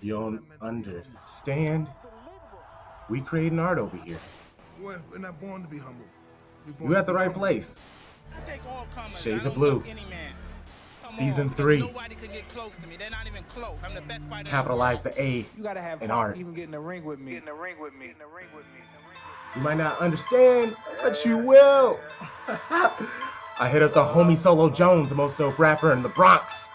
You don't understand? We creating art over here. We're not born to be humble. You at the right place. Shades of Blue. Season 3. Nobody could get close to me. They're not even close. I'm the best fighter. Capitalize the A You gotta have in heart art. to even get in the ring with me. You might not understand, but you will. I hit up the homie Solo Jones, the most dope rapper in the Bronx.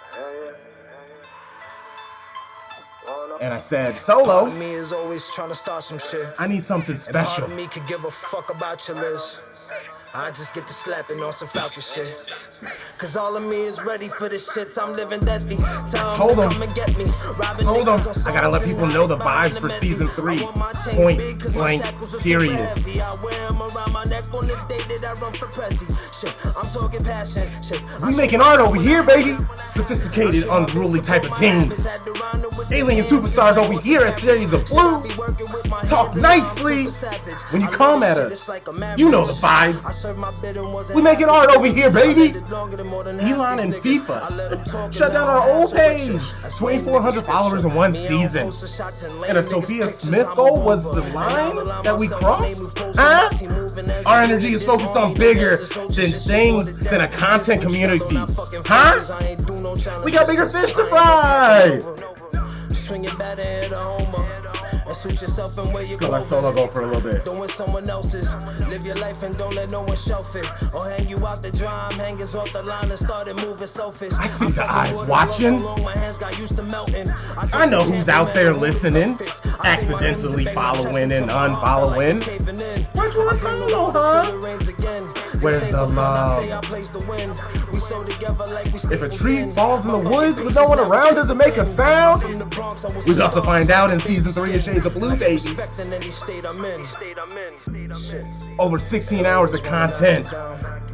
And I said, Solo, Part of me is always trying to start some shit. I need something And part special. of me could give a fuck about your list. I just get to slapping on some Falcon shit. Cause all of me is ready for the shits. I'm living deadly. Tell them to come and get me. Hold on. I gotta let people know the vibes for season 3. Point blank, period. We making art over here, baby. Sophisticated, unruly type of teams. Alien superstars over here at Shades of Blue. Talk nicely. When you come at us, you know the vibes. We making art over here, baby. Elon and FIFA shut down our old page. 2,400 followers in one season. And a Sophia Smith goal was the line that we crossed? Huh? Our energy is focused on bigger things than a content community. Huh? We got bigger fish to fry. Swing it better at home. And suit yourself and where you go. Let Solo go for a little bit. Doing someone else's. Live your life and don't let no one shelf it. Or hang you out the drum, hangers off the line and started moving selfish. I see the eyes watching. I know who's out there listening, accidentally following and unfollowing. Where's your Solo, huh? Where's the love? If a tree falls in the woods with no one around, does it make a sound? We got to find out in season 3 of Shades of Blue, baby. Over 16 hours of content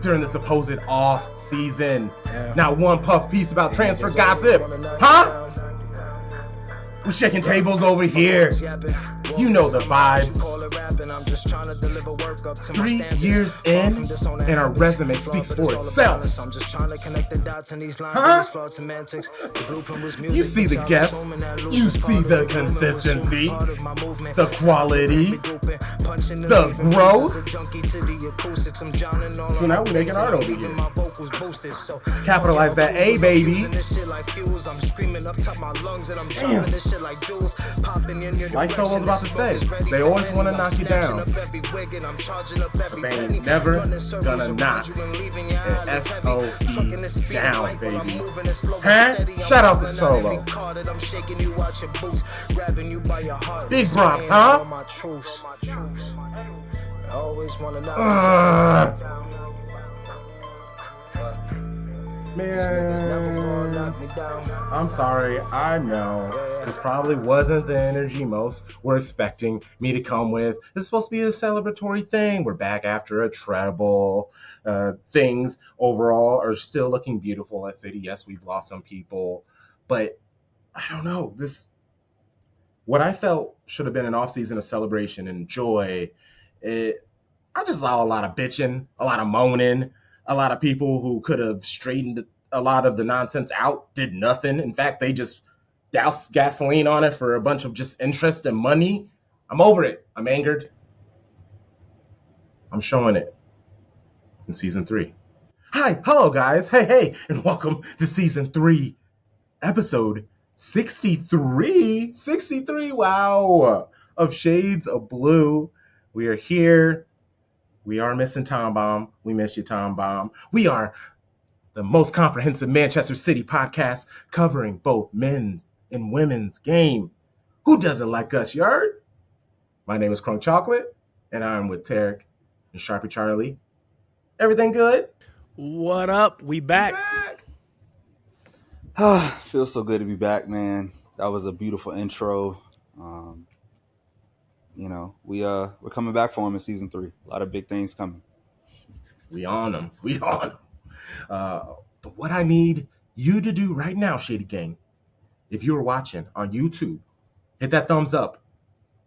during the supposed off season. Not one puff piece about transfer gossip. Huh? We shaking tables over here. You know the vibes. 3 years in, and our resume speaks for itself. Huh? You see the guests, you see the consistency, the quality, the growth. So now we're making art over here. Capitalize that A, baby. Damn. Like Solo's about to say, they always want to knock you down. But they ain't never gonna knock an SoB down, baby. Huh? Shout out to Solo. Big Bronx, huh? Man, I'm sorry, I know. This probably wasn't the energy most were expecting me to come with. This is supposed to be a celebratory thing. We're back after a treble. Things overall are still looking beautiful at City. Yes, we've lost some people, but I don't know. What I felt should have been an off-season of celebration and joy. I just saw a lot of bitching, a lot of moaning. A lot of people who could have straightened a lot of the nonsense out did nothing. In fact, they just doused gasoline on it for a bunch of just interest and money. I'm over it. I'm angered. I'm showing it in season 3. Hi, hello guys. Hey, and welcome to season 3, episode 63. 63, wow, of Shades of Blue. We are here. We are missing Tom Bomb. We miss you, Tom Bomb. We are the most comprehensive Manchester City podcast covering both men's and women's game. Who doesn't like us, you heard? My name is Crunk Chocolate, and I'm with Tarek and Sharpie Charlie. Everything good? What up? We back. Feels so good to be back, man. That was a beautiful intro. We're coming back for him in season 3. A lot of big things coming. We on them. But what I need you to do right now, Shady Gang, if you're watching on YouTube, hit that thumbs up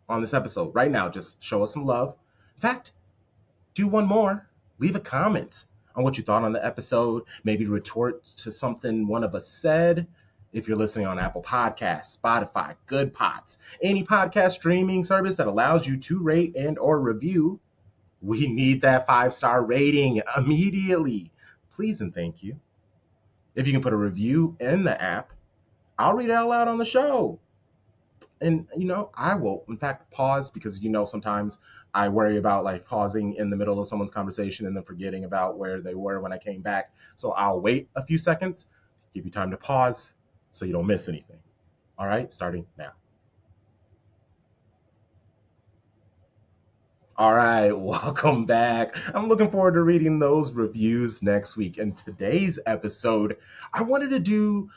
on this episode right now. Just show us some love. In fact, do one more. Leave a comment on what you thought on the episode. Maybe retort to something one of us said. If you're listening on Apple Podcasts, Spotify, Good Pods, any podcast streaming service that allows you to rate and or review, we need that 5-star rating immediately. Please and thank you. If you can put a review in the app, I'll read it out loud on the show. And, I will, in fact, pause because, sometimes I worry about like pausing in the middle of someone's conversation and then forgetting about where they were when I came back. So I'll wait a few seconds, give you time to pause so you don't miss anything. All right, starting now. All right, welcome back. I'm looking forward to reading those reviews next week. In today's episode, I wanted to do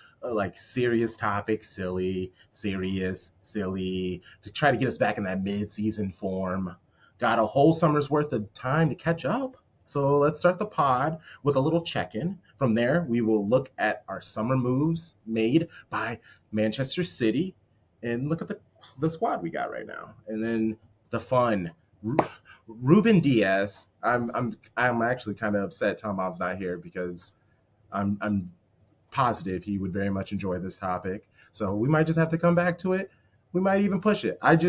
serious topic, silly, serious, silly, to try to get us back in that mid-season form. Got a whole summer's worth of time to catch up. So let's start the pod with a little check-in. From there, we will look at our summer moves made by Manchester City and look at the squad we got right now. And then the fun. Ruben Diaz. I'm actually kind of upset Tom Bob's not here because I'm positive he would very much enjoy this topic. So we might just have to come back to it. We might even push it. I've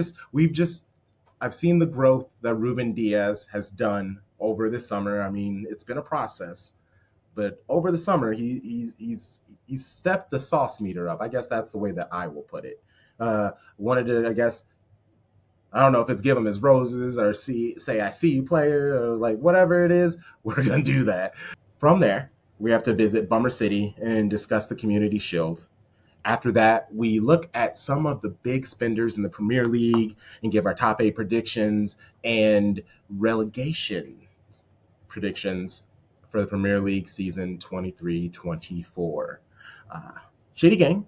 seen the growth that Ruben Diaz has done over this summer. I mean, it's been a process, but over the summer he's stepped the sauce meter up. I guess that's the way that I will put it. Wanted to, I guess, I don't know if it's give him his roses or say I see you player or like whatever it is, we're going to do that. From there, we have to visit Bummer City and discuss the Community Shield. After that, we look at some of the big spenders in the Premier League and give our top 8 predictions and relegation predictions for the Premier League season 23-24. Shady Gang,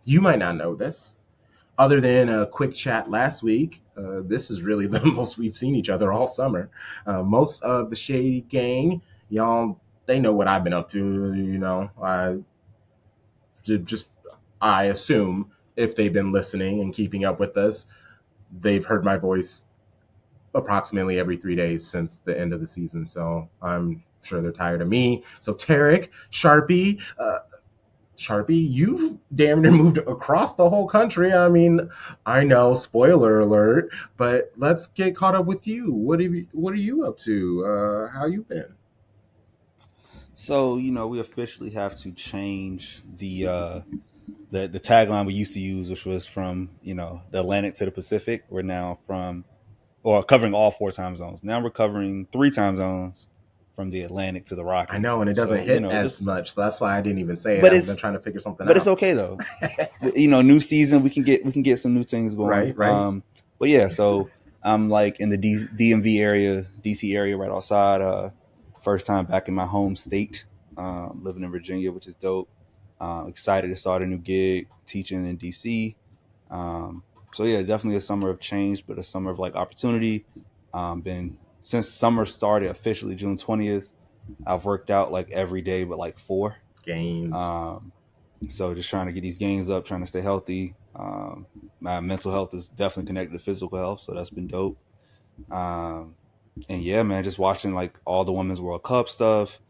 you might not know this. Other than a quick chat last week, this is really the most we've seen each other all summer. Most of the Shady Gang, y'all, they know what I've been up to. I assume if they've been listening and keeping up with us, they've heard my voice approximately every 3 days since the end of the season. So I'm sure they're tired of me. So Tarek, Sharpie, you've damn near moved across the whole country. I mean, I know, spoiler alert, but let's get caught up with you. What are you up to? How you been? So, we officially have to change the tagline we used to use, which was from, the Atlantic to the Pacific. We're now covering all 4 time zones. Now we're covering 3 time zones from the Atlantic to the Rockies. I know, and it doesn't hit as much. So that's why I didn't even say it. But I've been trying to figure something out. But it's okay though. New season, we can get some new things going. Right. But yeah, so I'm like in the DMV area, DC area, right outside. First time back in my home state, living in Virginia, which is dope. Excited to start a new gig teaching in DC. So yeah, definitely a summer of change, but a summer of like opportunity. Since summer started officially June 20th, I've worked out like every day but like 4 games. So just trying to get these gains up, trying to stay healthy. My mental health is definitely connected to physical health, so that's been dope. And yeah, man, just watching like all the Women's World Cup stuff.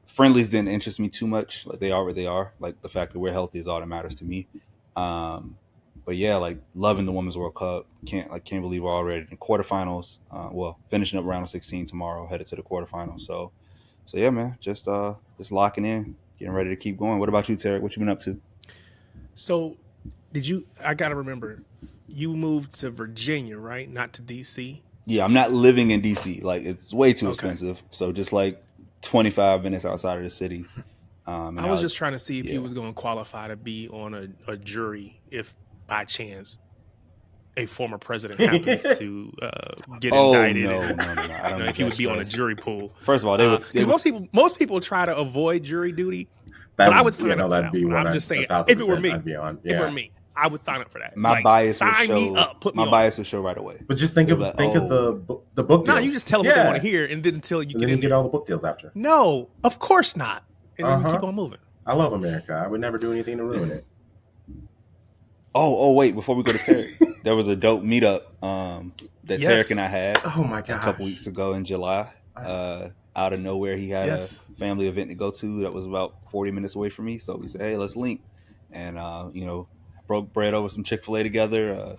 Friendlies didn't interest me too much. Like they are what they are. Like the fact that we're healthy is all that matters to me. But yeah, like loving the Women's World Cup. Can't believe we're already in quarterfinals. Finishing up round of 16 tomorrow, headed to the quarterfinals. So yeah, man, just locking in, getting ready to keep going. What about you, Tarek? What you been up to? So I gotta remember, you moved to Virginia, right? Not to DC? Yeah, I'm not living in DC. Like it's way too expensive. So just like 25 minutes outside of the city. I was just trying to see if you was going to qualify to be on a jury if by chance a former president happens to get indicted. No. I don't know if you would be on a jury pool. First of all, because most people try to avoid jury duty, but I would sign up for that. I'm just saying, if it were me, I would sign up for that. My bias sign me up. Put me on. My bias will show right away. But just think of the book deals. No, you just tell them what they want to hear, and then until you get all the book deals after. No, of course not. And then you keep on moving. I love America. I would never do anything to ruin it. Oh, wait! Before we go to Tarek, there was a dope meetup that Tarek and I had. Oh my god! A couple weeks ago in July. out of nowhere, he had Yes. a family event to go to that was about 40 minutes away from me. So we said, hey, let's link. And, broke bread over some Chick-fil-A together,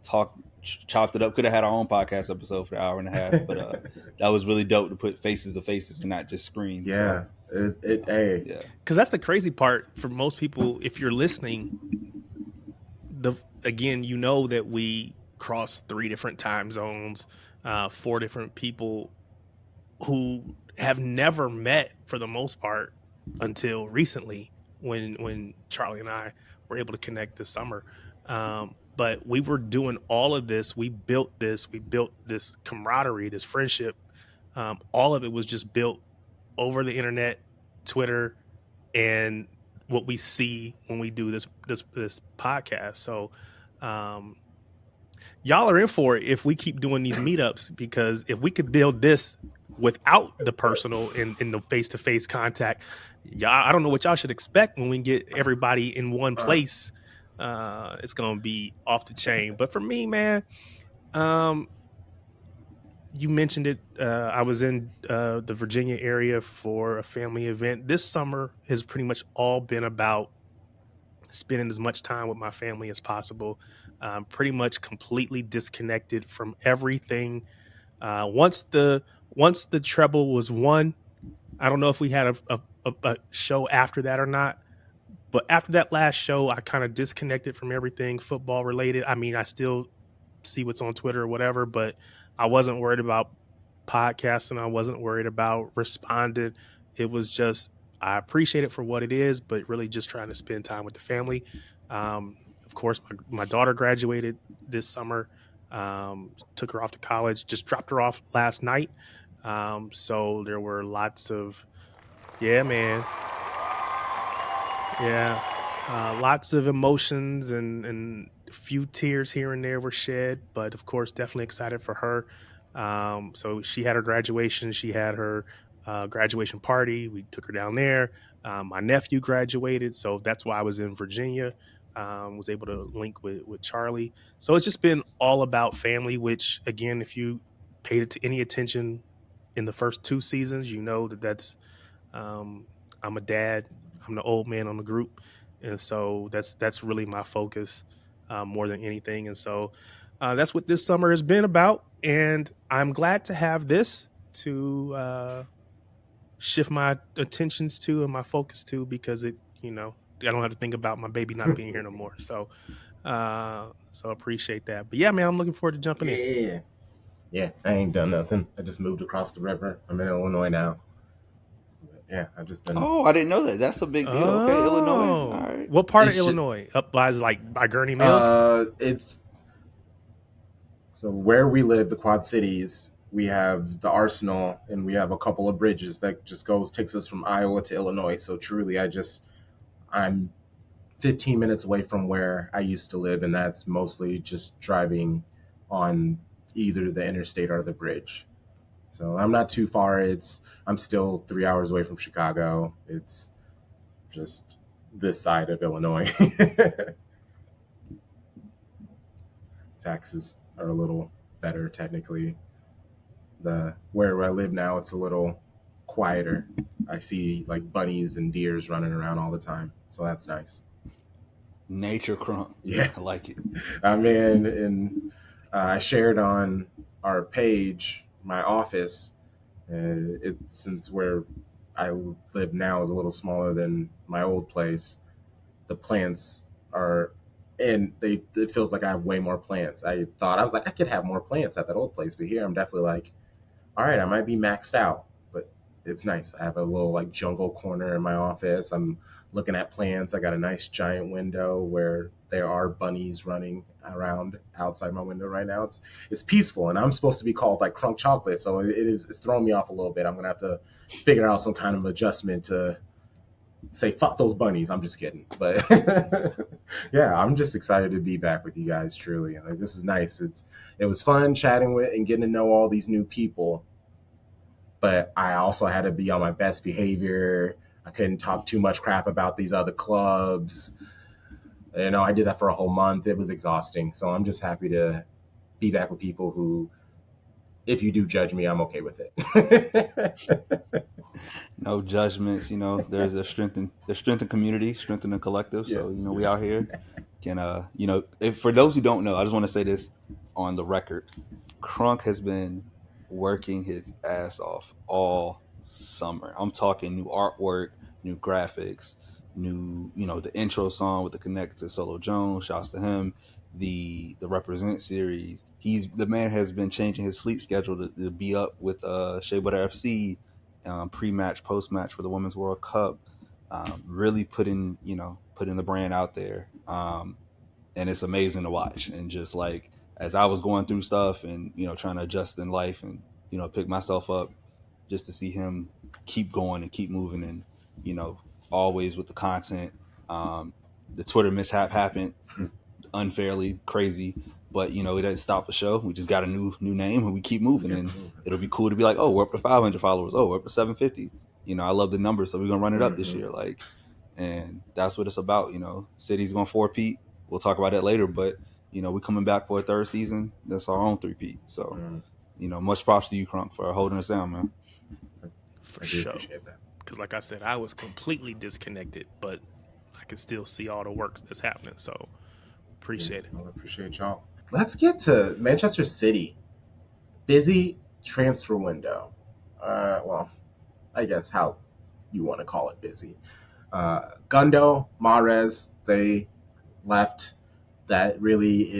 chopped it up. Could have had our own podcast episode for an hour and a half, but that was really dope to put faces to faces and not just screens. Yeah. So, Hey. yeah. Because that's the crazy part for most people. If you're listening, again, you know that we cross 3 different time zones, 4 different people who have never met for the most part until recently when Charlie and I were able to connect this summer. But we were doing all of this. We built this camaraderie, this friendship. All of it was just built over the internet, Twitter, and what we see when we do this podcast. So y'all are in for it if we keep doing these meetups, because if we could build this without the personal and the face-to-face contact, y'all, I don't know what y'all should expect when we get everybody in one place. It's gonna be off the chain. But for me, man, you mentioned it. I was in the Virginia area for a family event. This summer has pretty much all been about spending as much time with my family as possible. Pretty much completely disconnected from everything. Once the treble was won, I don't know if we had a show after that or not. But after that last show, I kind of disconnected from everything football related. I mean, I still see what's on Twitter or whatever, but I wasn't worried about podcasting. I wasn't worried about responding. It was just, I appreciate it for what it is, but really just trying to spend time with the family. Of course, my daughter graduated this summer. Took her off to college, just dropped her off last night. So there were lots of, lots of emotions and a few tears here and there were shed, but of course, definitely excited for her. So she had her graduation. She had her graduation party. We took her down there. My nephew graduated, so that's why I was in Virginia. Was able to link with Charlie. So it's just been all about family, which, again, if you paid any attention in the first 2 seasons, you know that's I'm a dad. I'm the old man on the group. And so that's really my focus more than anything. And so that's what this summer has been about. And I'm glad to have this to shift my attentions to and my focus to, because it, I don't have to think about my baby not being here no more. So appreciate that. But yeah, man, I'm looking forward to jumping in. Yeah, I ain't done nothing. I just moved across the river. I'm in Illinois now. Yeah, I've just been. Oh, I didn't know that. That's a big deal. Okay, Illinois. All right. What part of Illinois? Up by Gurney Mills? It's so where we live, the Quad Cities. We have the Arsenal, and we have a couple of bridges that just takes us from Iowa to Illinois. So truly, I'm 15 minutes away from where I used to live, and that's mostly just driving on either the interstate or the bridge. So I'm not too far. I'm still 3 hours away from Chicago. It's just this side of Illinois. Taxes are a little better technically. Where I live now, it's a little quieter. I see like bunnies and deers running around all the time, so that's nice. Nature crunk. Yeah, I like it. I mean, and I shared on our page my office. Since where I live now is a little smaller than my old place, the plants are, and it feels like I have way more plants. I was like, I could have more plants at that old place, but here I'm definitely like, all right, I might be maxed out, but it's nice. I have a little like jungle corner in my office. I'm looking at plants. I got a nice giant window where there are bunnies running around outside my window right now. It's peaceful, and I'm supposed to be called like crunk chocolate, so it's throwing me off a little bit. I'm gonna have to figure out some kind of adjustment to say fuck those bunnies. I'm just kidding, but yeah, I'm just excited to be back with you guys. Truly, like, this is nice. It was fun chatting with and getting to know all these new people, but I also had to be on my best behavior. I couldn't talk too much crap about these other clubs. I did that for a whole month. It was exhausting. So I'm just happy to be back with people who if you do judge me, I'm okay with it. No judgments. There's a strength in community, strength in the collective. So Yes. we out here can if for those who don't know, I just want to say this on the record. Crunk has been working his ass off all summer. I'm talking new artwork, new graphics, new the intro song with the connect to Solo Jones. Shouts to him. The Represent series. The man has been changing his sleep schedule to be up with Shea Butter FC, pre-match, post-match for the Women's World Cup. Really putting the brand out there, and it's amazing to watch. And just like as I was going through stuff and trying to adjust in life and pick myself up, just to see him keep going and keep moving, and always with the content. The Twitter mishap happened unfairly, crazy, but it doesn't stop the show. We just got a new name and we keep moving, and it'll be cool to be like, oh, we're up to 500 followers, oh, we're up to 750. I love the numbers, so we're gonna run it up this year, and that's what it's about. City's gonna 4-peat. We'll talk about that later, but we're coming back for a third season. That's our own 3-peat. So much props to you, Crunk, for holding us down, man. For sure. Because like I said, I was completely disconnected, but I can still see all the work that's happening. So appreciate it. I appreciate y'all. Let's get to Manchester City. Busy transfer window. Well, I guess how you want to call it busy. Gundo, Mahrez, they left. That really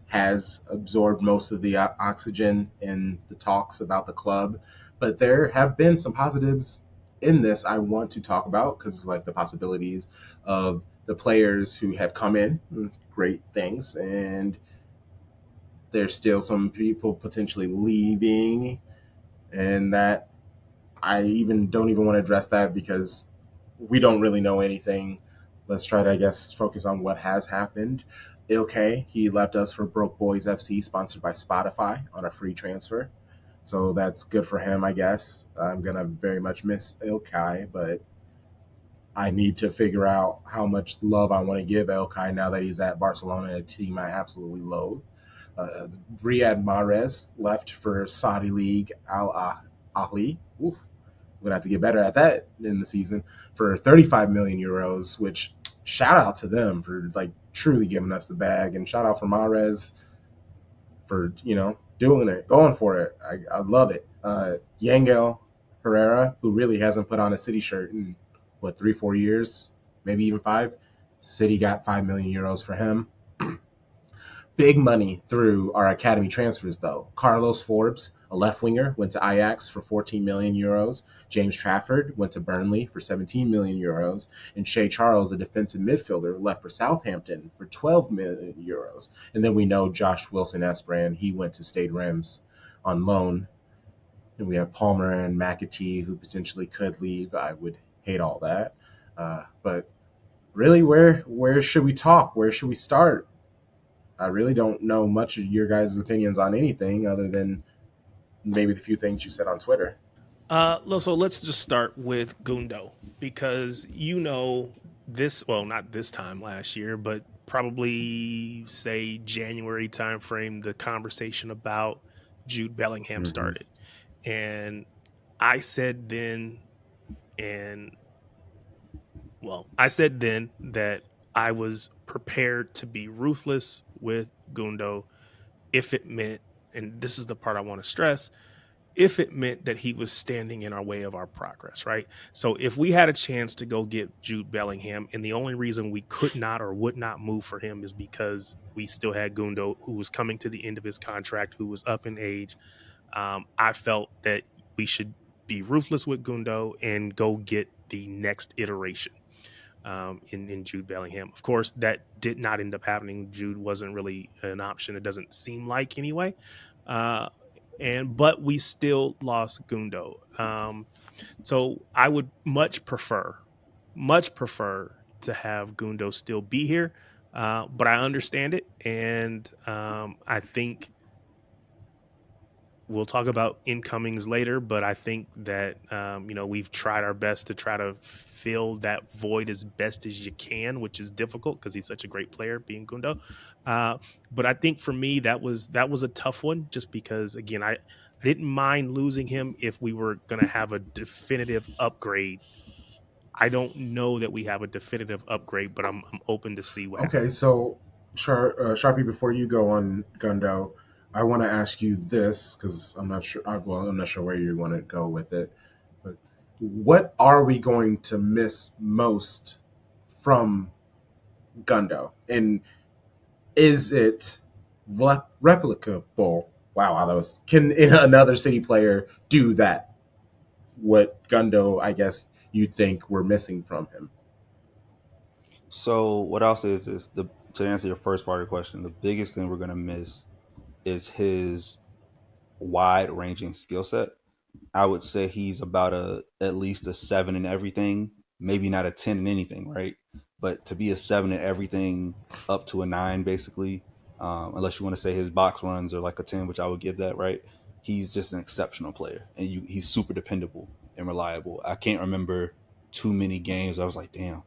has absorbed most of the oxygen in the talks about the club. But there have been some positives in this I want to talk about, because like the possibilities of the players who have come in, great things, and there's still some people potentially leaving, and that I don't even want to address that because we don't really know anything. Let's try to, I guess, focus on what has happened. Ilkay, he left us for Broke Boys FC, sponsored by Spotify, on a free transfer. So that's good for him, I guess. I'm going to very much miss Ilkay, but I need to figure out how much love I want to give Ilkay now that he's at Barcelona, a team I absolutely loathe. Riyad Mahrez left for Saudi League Al Ahly. Oof. We're gonna have to get better at that in the season, for 35 million euros, which shout out to them for like truly giving us the bag, and shout out for Mahrez for doing it, going for it. I love it. Yangel Herrera, who really hasn't put on a City shirt in 3-4 years, maybe even 5. City got 5 million euros for him. Big money through our academy transfers, though. Carlos Forbes, a left winger, went to Ajax for 14 million euros. James Trafford went to Burnley for 17 million euros. And Shea Charles, a defensive midfielder, left for Southampton for 12 million euros. And then we know Josh Wilson-Esperan, he went to Stade Reims on loan. And we have Palmer and McAtee, who potentially could leave. I would hate all that. But really, where should we talk? Where should we start? I really don't know much of your guys' opinions on anything other than maybe the few things you said on Twitter. So let's just start with Gundo, because this, well, not this time last year, but probably say January timeframe, the conversation about Jude Bellingham started. And I said then that I was prepared to be ruthless with Gundo if it meant, and this is the part I want to stress, if it meant that he was standing in our way of our progress, right? So if we had a chance to go get Jude Bellingham, and the only reason we could not or would not move for him is because we still had Gundo, who was coming to the end of his contract, who was up in age, I felt that we should be ruthless with Gundo and go get the next iteration. In Jude Bellingham. Of course, that did not end up happening. Jude wasn't really an option. It doesn't seem like anyway. But we still lost Gundo. So I would much prefer to have Gundo still be here. But I understand it. And I think we'll talk about incomings later, but I think that, we've tried our best to try to fill that void as best as you can, which is difficult because he's such a great player, being Gundo. But I think for me, that was a tough one, just because, again, I I didn't mind losing him if we were going to have a definitive upgrade. I don't know that we have a definitive upgrade, but I'm open to see what Okay, happens. so Sharpie, before you go on Gundo, I want to ask you this because I'm not sure. I'm not sure where you want to go with it. But what are we going to miss most from Gundo, and is it replicable? Wow, that was. Can another city player do that? What Gundo, I guess, you think we're missing from him? So what I'll say is this: to answer your first part of your question, the biggest thing we're gonna miss is his wide ranging skill set. I would say he's about at least a 7 in everything, maybe not a 10 in anything, right? But to be a 7 in everything, up to a 9, basically, unless you want to say his box runs are like a 10, which I would give that, right? He's just an exceptional player, and he's super dependable and reliable. I can't remember too many games I was like, damn.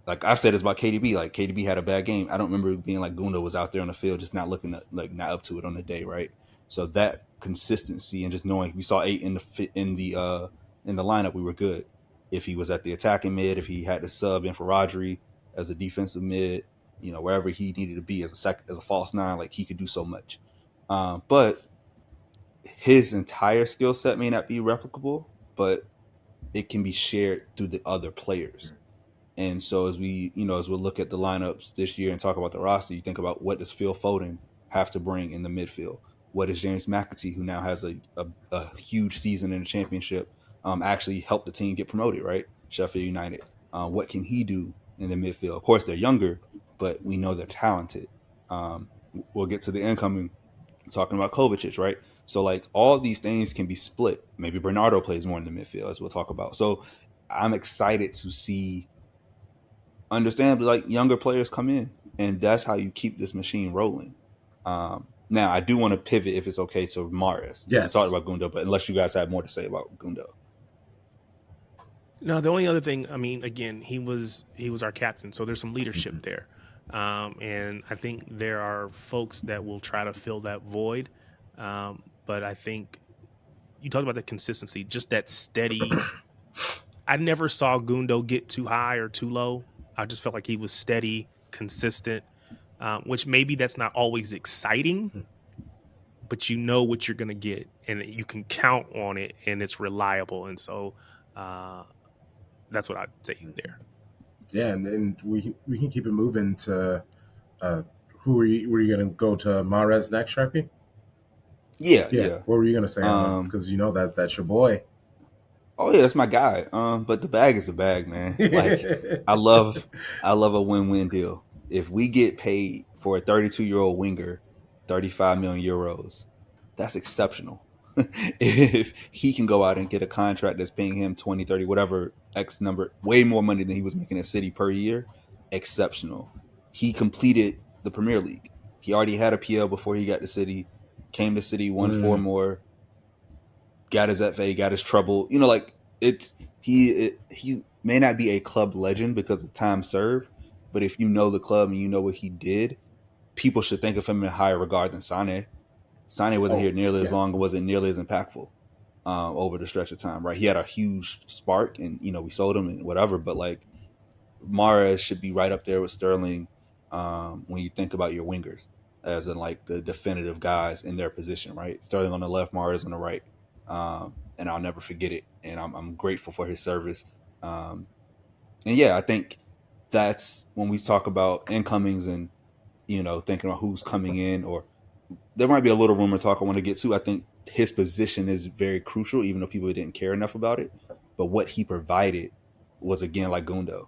Like I've said this about KDB. Like KDB had a bad game. I don't remember being like Gundo was out there on the field just not looking at, like not up to it on the day, right? So that consistency and just knowing we saw 8 in the lineup, we were good. If he was at the attacking mid, if he had to sub in for Rodri as a defensive mid, wherever he needed to be as a false 9, like he could do so much. But his entire skill set may not be replicable, but it can be shared through the other players. And so as we look at the lineups this year and talk about the roster, you think about what does Phil Foden have to bring in the midfield? What does James McAtee, who now has a huge season in the championship, actually help the team get promoted, right? Sheffield United. What can he do in the midfield? Of course, they're younger, but we know they're talented. We'll get to the incoming, talking about Kovacic, right? So like all these things can be split. Maybe Bernardo plays more in the midfield, as we'll talk about. So I'm excited to see, understandably, like younger players come in, and that's how you keep this machine rolling. Now, I do want to pivot, if it's okay, to Mahrez. We talked Yes. about Gundo, but unless you guys have more to say about Gundo. No, the only other thing, I mean, again, he was our captain, so there's some leadership Mhm. there, and I think there are folks that will try to fill that void. But I think you talked about the consistency, just that steady. I never saw Gundo get too high or too low. I just felt like he was steady, consistent, which maybe that's not always exciting, but you know what you're going to get and you can count on it and it's reliable. And so uh, that's what I'd say there. Yeah, and we can keep it moving to uh, who were you gonna go to Mares next, Sharpie? Yeah, Yeah, yeah. what were you gonna say on him? Um, Because that's your boy. oh yeah, that's my guy. But the bag is the bag, man. Like I love a win-win deal. If we get paid for a 32-year-old winger 35 million euros, that's exceptional. If he can go out and get a contract that's paying him 20, 30, whatever X number, way more money than he was making at City per year, exceptional. He completed the Premier League. He already had a PL before he got to City, came to City, won 4 Mm, more, got his FA, got his trouble. It's he may not be a club legend because of time served, but if you know the club and you know what he did, people should think of him in higher regard than Sane. Sane wasn't oh here nearly as yeah. long and wasn't nearly as impactful over the stretch of time, right? He had a huge spark, and we sold him and whatever. But like Mahrez should be right up there with Sterling when you think about your wingers, as in like the definitive guys in their position, right? Sterling on the left, Mahrez on the right, and I'll never forget it. And I'm grateful for his service. Um, and yeah, I think that's when we talk about incomings and thinking about who's coming in, or there might be a little rumor talk I want to get to. I think his position is very crucial, even though people didn't care enough about it. But what he provided was, again, like Gundo.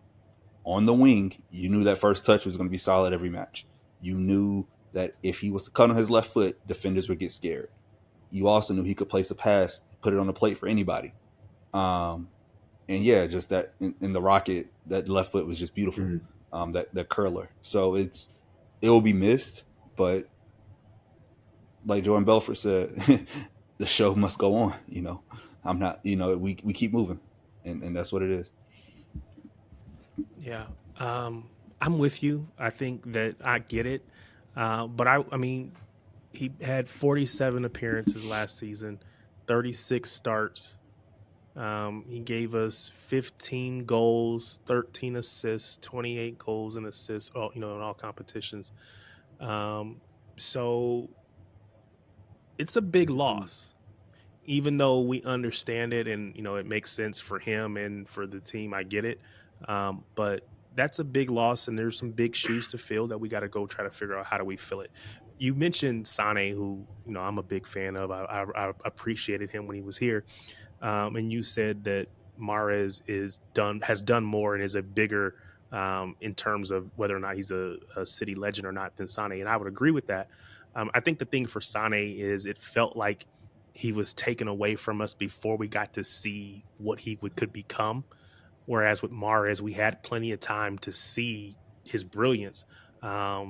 On the wing, you knew that first touch was going to be solid every match. You knew that if he was to cut on his left foot, defenders would get scared. You also knew he could place a pass, put it on the plate for anybody. Um, and yeah, just that in the Rocket, that left foot was just beautiful. Mhm. That curler. So it will be missed, but like Jordan Belfort said, the show must go on. I'm not. We keep moving, and that's what it is. Yeah. I'm with you. I think that I get it. But I mean, he had 47 appearances last season, 36 starts. He gave us 15 goals, 13 assists, 28 goals and assists, in all competitions. So it's a big loss, even though we understand it and it makes sense for him and for the team. I get it, but that's a big loss, and there's some big shoes to fill that we got to go try to figure out how do we fill it. You mentioned Sane, who I'm a big fan of. I appreciated him when he was here, and you said that Mahrez has done more and is a bigger in terms of whether or not he's a city legend or not than Sane, and I would agree with that. I think the thing for Sane is it felt like he was taken away from us before we got to see what he could become. Whereas with Mahrez, we had plenty of time to see his brilliance. I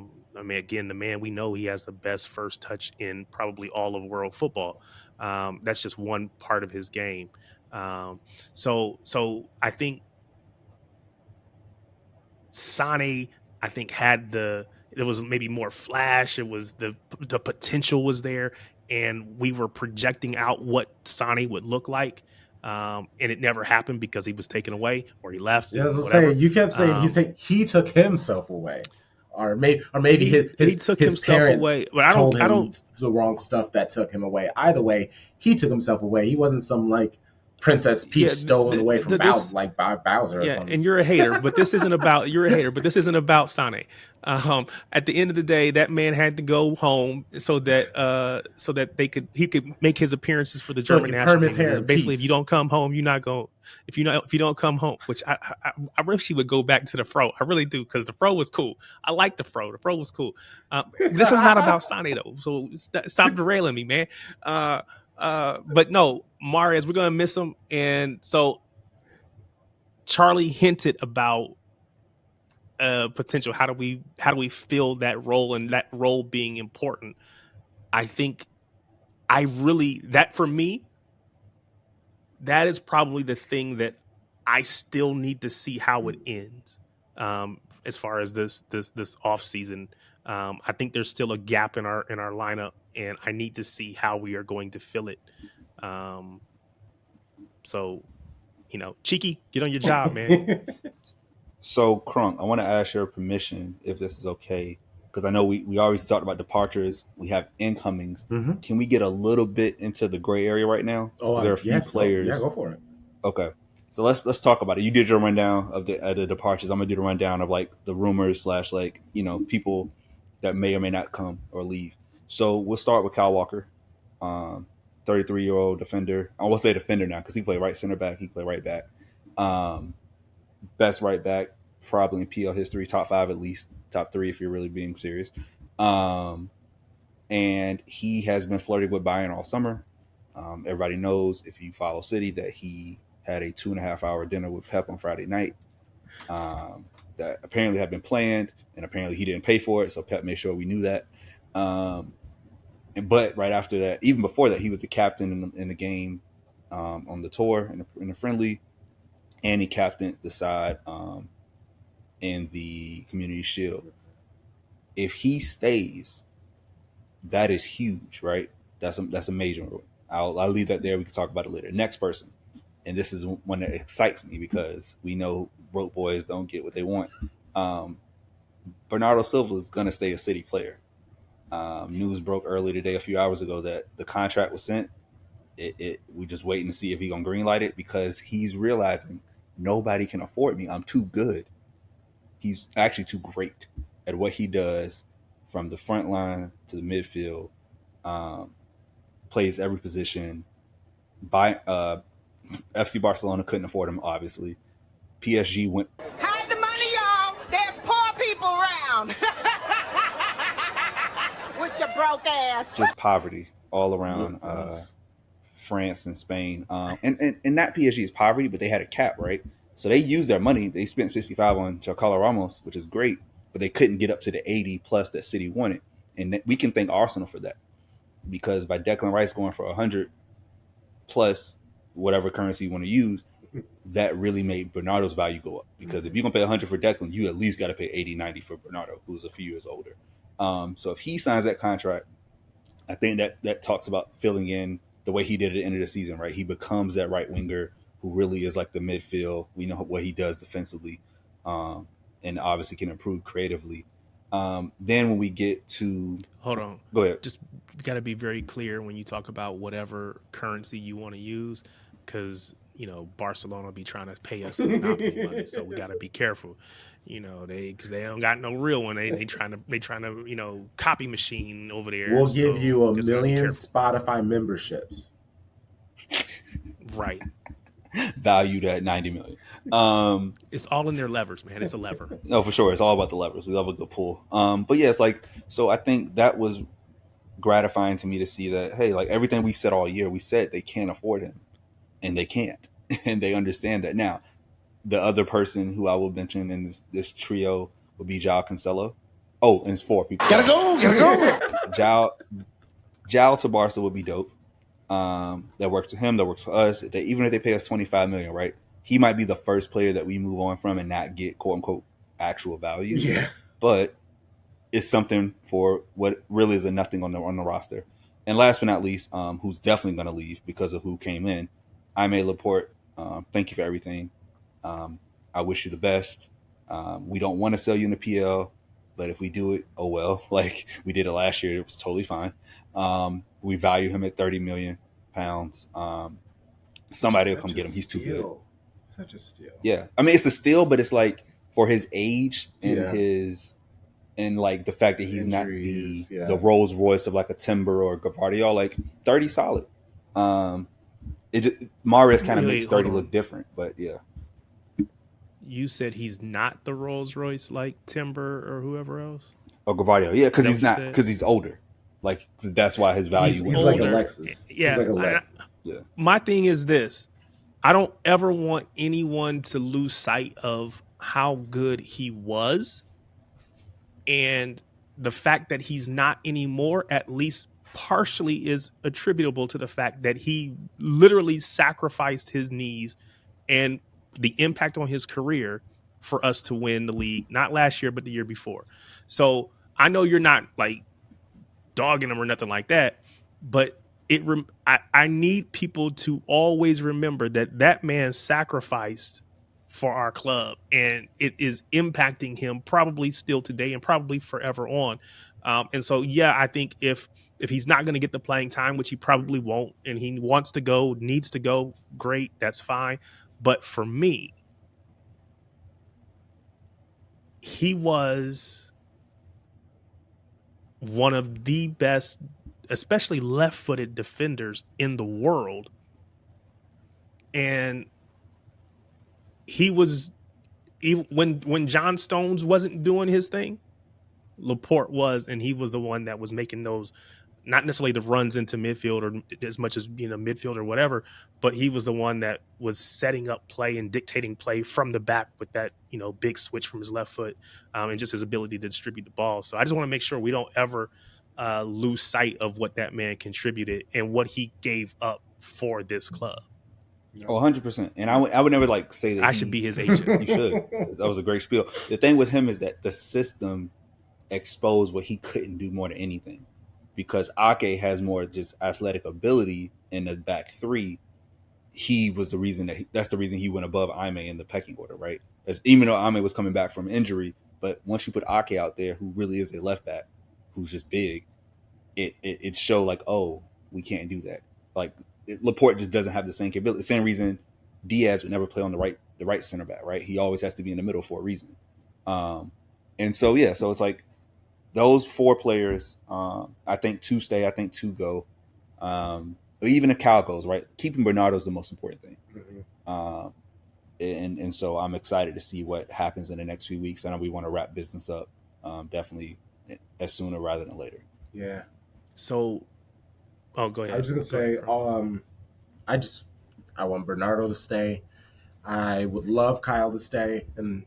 mean, again, the man, we know he has the best first touch in probably all of world football. That's just one part of his game. So I think Sane, it was maybe more flash. It was the potential was there, and we were projecting out what Sane would look like. And it never happened because he was taken away or he left. Yeah, I was Whatever. saying, you kept saying he took himself away, or maybe he took his himself parents away. But I told him don't the wrong stuff that took him away. Either way, he took himself away. He wasn't some like Princess Peach stolen away from Bowser or something. And you're a hater, but this isn't about Sane. At the end of the day, that man had to go home so that he could make his appearances for the German national team. Basically, if you don't come home, you're not going. If you don't come home, which I wish he would go back to the Fro. I really do, because the Fro was cool. I like the Fro. The Fro was cool. This is not about Sane though, so stop derailing me, man. But no, Mahrez, we're gonna miss him. And so Charlie hinted about potential. How do we fill that role, and that role being important? I think that for me, that is probably the thing that I still need to see how it ends. As far as this off season, I think there's still a gap in our lineup, and I need to see how we are going to fill it. So, Cheeky, get on your job, man. So, Crunk, I want to ask your permission if this is okay, because I know we always talked about departures. We have incomings. Mm-hmm. Can we get a little bit into the gray area right now? Oh, there are a few players. Go for it. Okay, so let's talk about it. You did your rundown of the departures. I'm gonna do the rundown of like the rumors / people that may or may not come or leave. So we'll start with Kyle Walker, 33-year-old defender. I won't say defender now because he played right center back. He played right back. Best right back probably in PL history, top 5 at least, top 3 if you're really being serious. And he has been flirting with Bayern all summer. Everybody knows, if you follow City, that he had a 2.5-hour dinner with Pep on Friday night that apparently had been planned, and apparently he didn't pay for it, so Pep made sure we knew that. But right after that, even before that, he was the captain in the game on the tour, in the friendly, and he captained the side in the Community Shield. If he stays, that is huge, right? That's a major one. I'll leave that there. We can talk about it later. Next person, and this is one that excites me because we know broke boys don't get what they want. Bernardo Silva is going to stay a City player. News broke early today, a few hours ago, that the contract was sent. We just waiting to see if he's going to greenlight it, because he's realizing nobody can afford me. I'm too good. He's actually too great at what he does, from the front line to the midfield. Plays every position. FC Barcelona couldn't afford him, obviously. PSG went. Hide the money, y'all. There's poor people around. With your broke ass. Just poverty all around France and Spain. And not PSG is poverty, but they had a cap, right? So they used their money. They spent 65 on Chakala Ramos, which is great, but they couldn't get up to the 80 plus that City wanted. And we can thank Arsenal for that, because by Declan Rice going for 100 plus whatever currency you want to use, that really made Bernardo's value go up. Because if you're going to pay 100 for Declan, you at least got to pay 80, 90 for Bernardo, who's a few years older. So if he signs that contract, I think that talks about filling in the way he did at the end of the season, right? He becomes that right winger who really is like the midfield. We know what he does defensively, and obviously can improve creatively. Then when we get to, Hold on. go ahead. Just got to be very clear when you talk about whatever currency you want to use, because Barcelona be trying to pay us some monopoly money, so we got to be careful. Because they don't got no real one. They trying to copy machine over there. We'll give you a just gotta be million careful. Spotify memberships. Right. Valued at 90 million. It's all in their levers, man. It's a lever. No, for sure. It's all about the levers. We love a good pull. But yeah, it's like, so I think that was gratifying to me to see that, hey, like everything we said all year, we said they can't afford him, and they can't. And they understand that now. The other person who I will mention in this trio will be João Cancelo. Oh, and it's 4 people. Gotta go. João to Barca would be dope. That works for him. That works for us. Even if they pay us $25 million, right? He might be the first player that we move on from and not get quote unquote actual value. Yeah, but it's something for what really is a nothing on the roster. And last but not least, who's definitely going to leave because of who came in, Aimé Laporte. Thank you for everything. I wish you the best. We don't want to sell you in the PL, but if we do it, oh well. Like we did it last year, it was totally fine. We value him at £30 million. Somebody will come get him. He's too good. Such a steal. Yeah, I mean it's a steal, but it's like for his age and Yeah. and like the fact that he's Injuries, not the Rolls Royce of like a Timber or a Gavardiol, like 30 solid. Mahrez kind of makes 30 look different, but yeah. You said he's not the Rolls Royce like Timber or whoever else? Or Gavardiol, yeah, because Is that he's what you not, said? because he's older. Like that's why his value He's went like a older. Lexus. Yeah, He's like a Lexus. Yeah. My thing is this. I don't ever want anyone to lose sight of how good he was. And the fact that he's not anymore, at least partially, is attributable to the fact that he literally sacrificed his knees and the impact on his career for us to win the league, not last year, but the year before. So I know you're not like dogging him or nothing like that, but I need people to always remember that man sacrificed for our club, and it is impacting him probably still today and probably forever on. And so, yeah, I think if he's not going to get the playing time, which he probably won't, and he wants to go, needs to go, great, that's fine. But for me, he was one of the best, especially left-footed defenders in the world. And he was, even when John Stones wasn't doing his thing, Laporte was, and he was the one that was making those, not necessarily the runs into midfield or as much as being a midfield or whatever, but he was the one that was setting up play and dictating play from the back with that, big switch from his left foot, and just his ability to distribute the ball. So I just want to make sure we don't ever lose sight of what that man contributed and what he gave up for this club. Oh, 100%. And I would never like say that I should be his agent. You should. That was a great spiel. The thing with him is that the system exposed what he couldn't do more than anything, because Ake has more just athletic ability in the back three. He was the reason that's the reason he went above Aimé in the pecking order, right? Even though Aimé was coming back from injury, but once you put Ake out there, who really is a left back, who's just big, it showed like, oh, we can't do that. Like Laporte just doesn't have the same capability. The same reason Diaz would never play on the right center back, right? He always has to be in the middle for a reason. And so yeah, so it's like those 4 players. I think 2 stay. I think 2 go. Even if Cal goes, right, keeping Bernardo is the most important thing. Mm-hmm. And so I'm excited to see what happens in the next few weeks. I know we want to wrap business up definitely as sooner rather than later. Yeah. So, go ahead. I was just gonna say, I want Bernardo to stay. I would love Kyle to stay, and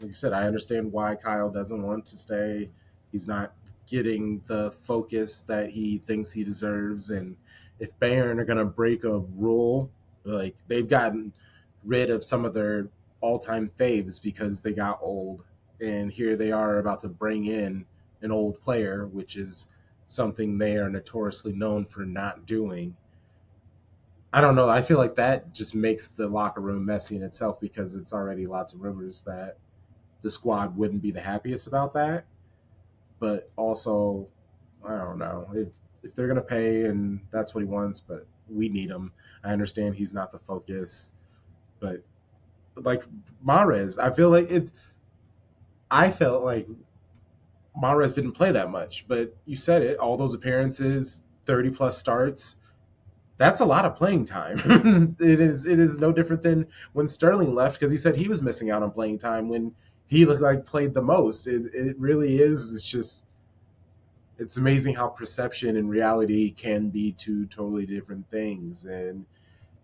like you said, I understand why Kyle doesn't want to stay. He's not getting the focus that he thinks he deserves, and if Bayern are gonna break a rule, like they've gotten rid of some of their all-time faves because they got old, and here they are about to bring in an old player, which is something they are notoriously known for not doing. I don't know. I feel like that just makes the locker room messy in itself because it's already lots of rumors that the squad wouldn't be the happiest about that. But also, I don't know if they're gonna pay and that's what he wants, but we need him. I understand he's not the focus, but like Mahrez, I feel like it. I felt like Mahrez didn't play that much, but you said it. All those appearances, 30+ starts. That's a lot of playing time. It is no different than when Sterling left because he said he was missing out on playing time when he looked like played the most. It really is. It's just it's amazing how perception and reality can be two totally different things. And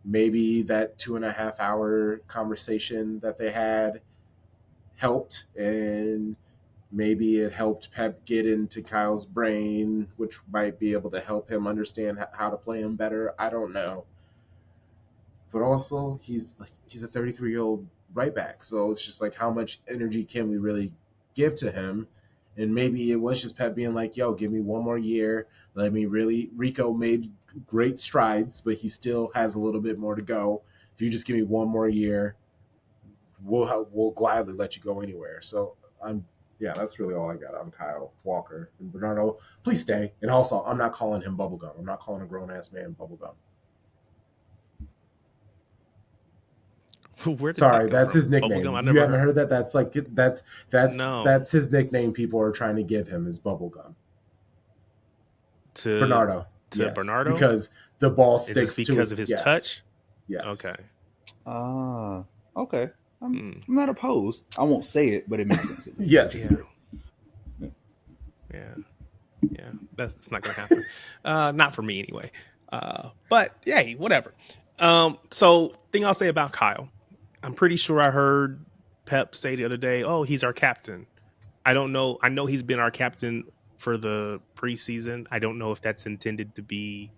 maybe that 2.5 hour conversation that they had helped, and maybe it helped Pep get into Kyle's brain, which might be able to help him understand how to play him better. I don't know. But also, he's a 33-year-old right back, so it's just like how much energy can we really give to him? And maybe it was just Pep being like, "Yo, give me one more year. Let me really." Rico made great strides, but he still has a little bit more to go. If you just give me one more year, we'll gladly let you go anywhere. So that's really all I got on Kyle Walker and Bernardo. Please stay. And also, I'm not calling him Bubblegum. I'm not calling a grown ass man Bubblegum. Where did Sorry, that come that's from? his nickname. Bubblegum? I You never haven't heard that? That's like No. that's his nickname. People are trying to give him is Bubblegum. To Bernardo. Yes, Bernardo? because the ball Is this sticks to because it. of his Yes. touch? Yes. Okay. Okay. I'm not opposed. I won't say it, but it makes sense. At least. Yes. Yeah. That's not gonna happen. Not for me anyway. But yay, whatever. So thing I'll say about Kyle, I'm pretty sure I heard Pep say the other day, "Oh, he's our captain." I don't know. I know he's been our captain for the preseason. I don't know if that's intended to be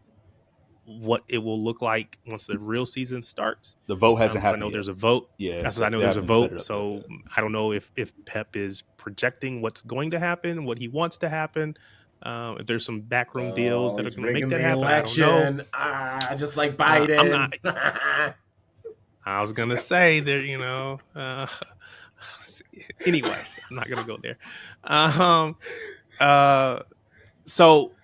what it will look like once the real season starts. The vote hasn't happened. I know yet. there's a vote. Yeah, I know there's a vote. Yet, So I don't know if Pep is projecting what's going to happen, what he wants to happen. If there's some backroom deals that are going to make that happen, election. I don't know. Just like Biden. I'm not. I was gonna say there. Anyway, I'm not gonna go there. So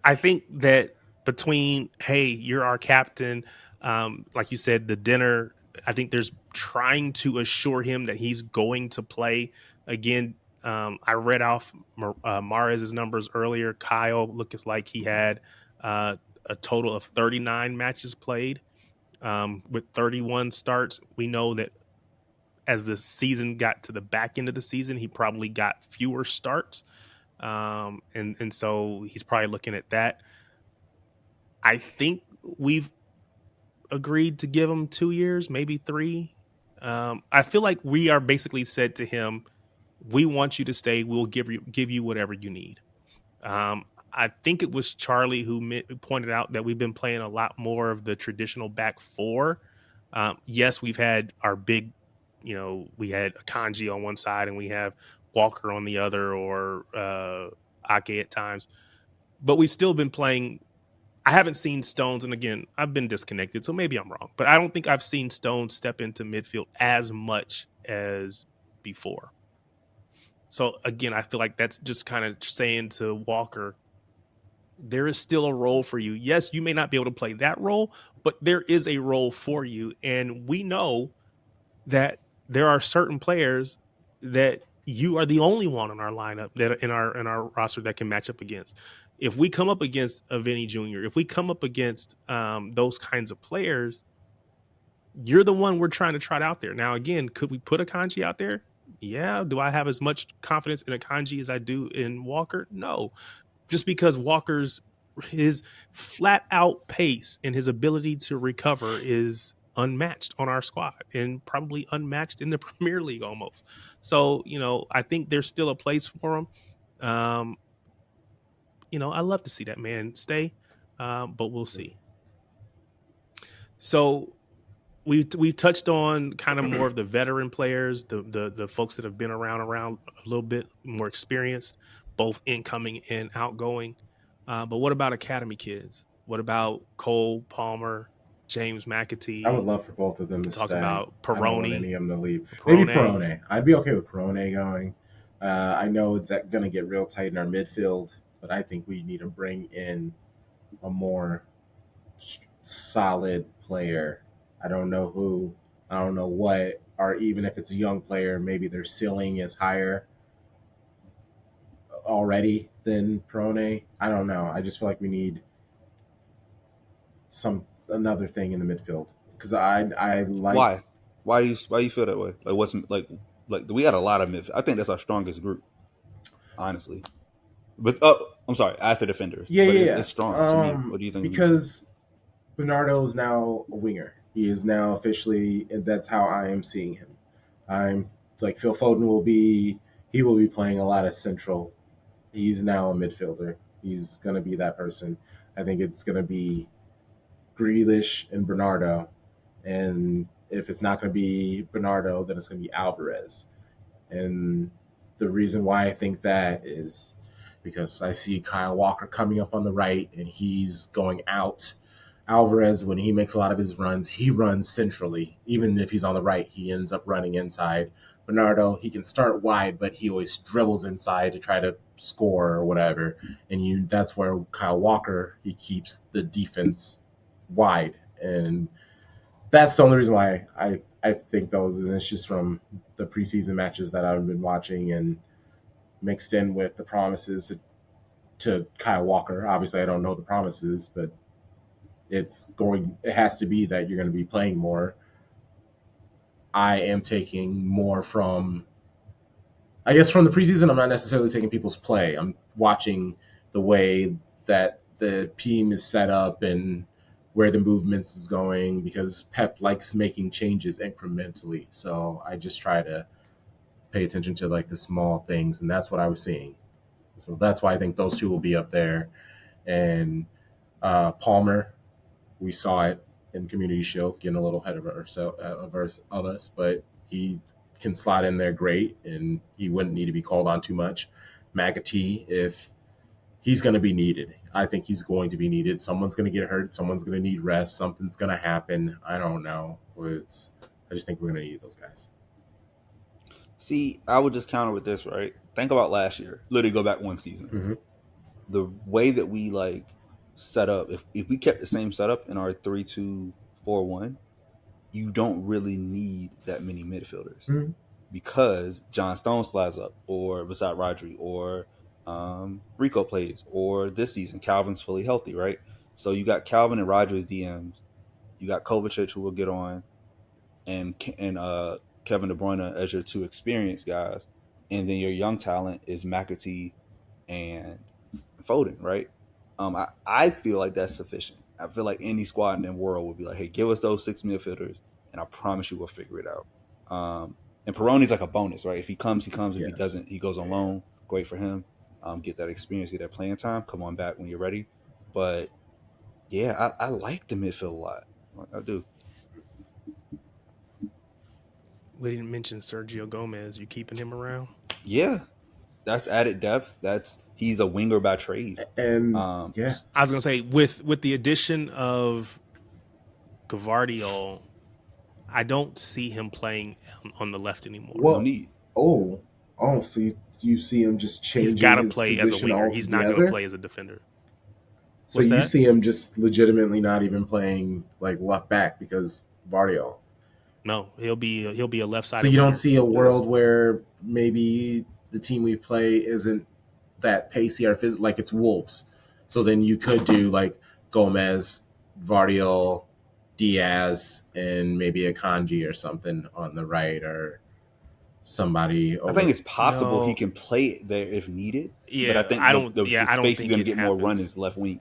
I think that between, hey, you're our captain, like you said, the dinner, I think there's trying to assure him that he's going to play again. I read off Mahrez's numbers earlier. Kyle looks like he had a total of 39 matches played with 31 starts. We know that as the season got to the back end of the season, he probably got fewer starts. And so he's probably looking at that. I think we've agreed to give him 2 years, maybe 3. I feel like we are basically said to him, we want you to stay. We'll give you whatever you need. I think it was Charlie who pointed out that we've been playing a lot more of the traditional back four. Yes, we've had our big, we had Akanji on one side and we have Walker on the other, or Ake at times, but we've still been playing. I haven't seen Stones, and again, I've been disconnected, so maybe I'm wrong, but I don't think I've seen Stones step into midfield as much as before. So again, I feel like that's just kind of saying to Walker, there is still a role for you. Yes, you may not be able to play that role, but there is a role for you. And we know that there are certain players that you are the only one in our lineup, that in our roster, that can match up against. If we come up against a Vinny Jr., if we come up against those kinds of players, you're the one we're trying to trot out there. Now, again, could we put Akanji out there? Yeah. Do I have as much confidence in Akanji as I do in Walker? No. Just because his flat out pace and his ability to recover is unmatched on our squad, and probably unmatched in the Premier League almost. So, I think there's still a place for him. I love to see that man stay, but we'll see. So we touched on kind of more of the veteran players, the folks that have been around a little bit more experienced, both incoming and outgoing. But what about academy kids? What about Cole Palmer, James I would McAtee? love for both of We them to could talk stay. about I don't want any Peroni. of them to leave. Maybe Perone. Perone. I'd be okay with Perone going. I know it's going to get real tight in our midfield, but I think we need to bring in a more solid player. I don't know who, I don't know what, or even if it's a young player, maybe their ceiling is higher already than Perone. I don't know. I just feel like we need another thing in the midfield because I like. Why? Why you feel that way? Like what's like we had a lot of mid. I think that's our strongest group, honestly. But I'm sorry, after defenders, Yeah, but yeah, yeah. it's strong to me. What do you think we missing? Because Bernardo is now a winger. He is now officially, and that's how I am seeing him. I'm like Phil Foden he will be playing a lot of central. He's now a midfielder. He's gonna be that person. I think it's gonna be Grealish and Bernardo, and if it's not gonna be Bernardo, then it's gonna be Alvarez. And the reason why I think that is because I see Kyle Walker coming up on the right and he's going out. Alvarez, when he makes a lot of his runs, he runs centrally. Even if he's on the right, he ends up running inside. Bernardo, he can start wide, but he always dribbles inside to try to score or whatever. And that's where Kyle Walker, he keeps the defense wide. And that's the only reason why I think those, and it's just from the preseason matches that I've been watching and mixed in with the promises to Kyle Walker. Obviously, I don't know the promises, but it has to be that you're going to be playing more. I am taking more from, I guess, from the preseason. I'm not necessarily taking people's play. I'm watching the way that the team is set up and where the movements is going because Pep likes making changes incrementally. So I just try to pay attention to like the small things, and that's what I was seeing. So that's why I think those two will be up there. And Palmer, we saw it in Community Shield, getting a little ahead of us, but he can slot in there great, and he wouldn't need to be called on too much. McAtee, if he's going to be needed, I think he's going to be needed. Someone's going to get hurt. Someone's going to need rest. Something's going to happen. I don't know. I just think we're going to need those guys. See, I would just counter with this, right? Think about last year. Literally go back one season. Mm-hmm. The way that we like set up, if we kept the same setup in our 3-2-4-1, you don't really need that many midfielders Mm-hmm. because John Stone slides up, or beside Rodri, or Rico plays, or this season Calvin's fully healthy, right? So you got Calvin and Rodri as DMs. You got Kovacic, who will get on, and Kevin De Bruyne as your two experienced guys, and then your young talent is McAtee and Foden, right? I feel like that's sufficient. I feel like any squad in the world would be like, hey, give us those 6 midfielders, and I promise you we'll figure it out. And Peroni's like a bonus, right? If he comes, he comes. If Yes. he doesn't, he goes on loan. Great for him. Get that experience, get that playing time. Come on back when you're ready. But yeah, I like the midfield a lot. I do. We didn't mention Sergio Gomez. You keeping him around? Yeah, that's added depth. He's a winger by trade. And yeah, I was gonna say with the addition of Gavardiol, I don't see him playing on the left anymore. No need. So you see him just He's changing got to his play as a position winger. altogether? He's not going to play as a defender. So What's you that? see him just legitimately not even playing like left back because Vardio. No, he'll be a left side. So you don't see a world where maybe the team we play isn't that pacey or physical, like it's Wolves. So then you could do like Gomez, Vardio, Diaz, and maybe a Kanji or something on the right, or somebody over. I think it's possible No. he can play it there if needed. Yeah, but I think I don't. the Yeah, I don't space think he's going to it get more run happens. is left wing,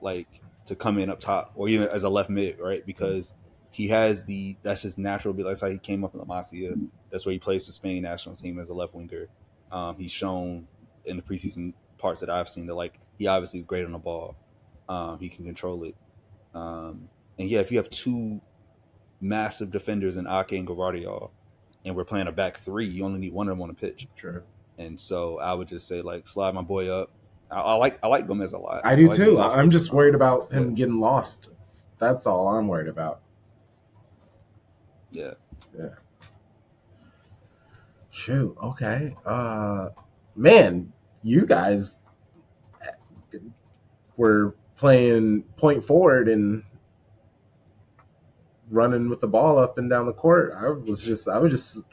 like to come in up top or even as a left mid, right? Because he has that's his natural. That's how he came up in La Masia. That's where he plays the Spain national team as a left winger. He's shown in the preseason parts that I've seen that like he obviously is great on the ball. He can control it. And yeah, if you have two massive defenders in Ake and Gavardiol, and we're playing a back three, you only need one of them on the pitch. Sure. And so I would just say, like, slide my boy up. I like Gomez a lot. I do like too. him off I'm the- just worried about him getting lost. That's all I'm worried about. Yeah. Shoot. Okay. Man, you guys were playing point forward and running with the ball up and down the court. I was just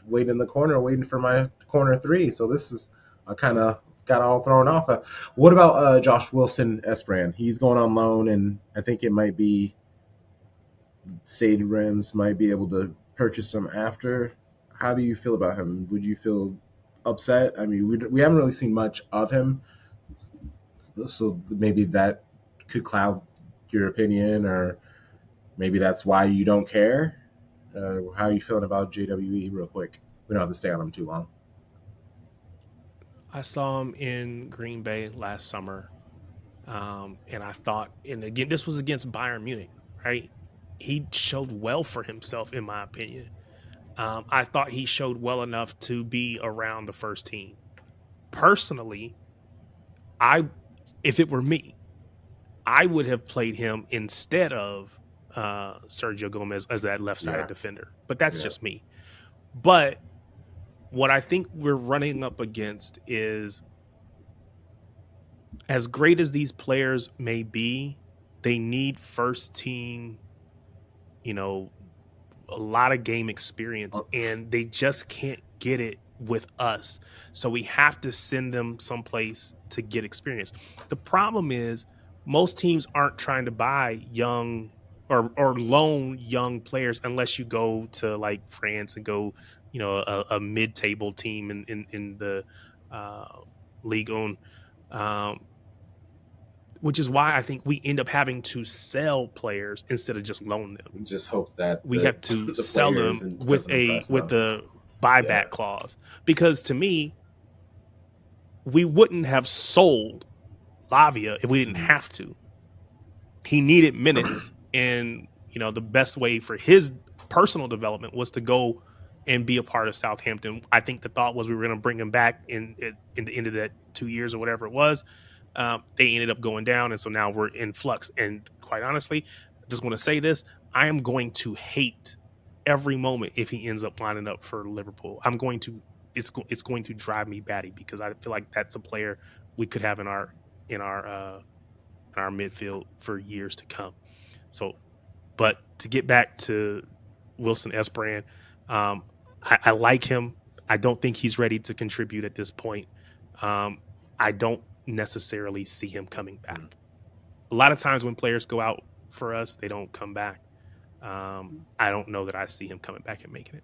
waiting in the corner, waiting for my corner three. So I kind of got all thrown off. What about Josh Wilson Espran? He's going on loan, and I think it might be Stadium Rams might be able to purchase him after. How do you feel about him? Would you feel upset? I mean, we haven't really seen much of him, so maybe that could cloud your opinion, or maybe that's why you don't care. How are you feeling about JWE real quick? We don't have to stay on him too long. I saw him in Green Bay last summer, and I thought, and again, this was against Bayern Munich, right? He showed well for himself, in my opinion. I thought he showed well enough to be around the first team. Personally, if it were me, I would have played him instead of Sergio Gomez as that left-sided defender. But that's just me. But what I think we're running up against is, as great as these players may be, they need first team, a lot of game experience, and they just can't get it with us. So we have to send them someplace to get experience. The problem is most teams aren't trying to buy young or loan young players unless you go to like France and go, a mid-table team in the Ligue 1. Which is why I think we end up having to sell players instead of just loan them. Just hope that we have to sell them with the buyback clause, because to me, we wouldn't have sold Lavia if we didn't have to. He needed minutes, and the best way for his personal development was to go and be a part of Southampton. I think the thought was we were going to bring him back in the end of that 2 years or whatever it was. They ended up going down, and so now we're in flux. And quite honestly, I just want to say this: I am going to hate every moment if he ends up lining up for Liverpool. It's going to drive me batty, because I feel like that's a player we could have in our midfield for years to come. So, but to get back to Wilson Espran, I like him. I don't think he's ready to contribute at this point. I don't necessarily see him coming back. A lot of times when players go out for us, they don't come back. I don't know that I see him coming back and making it.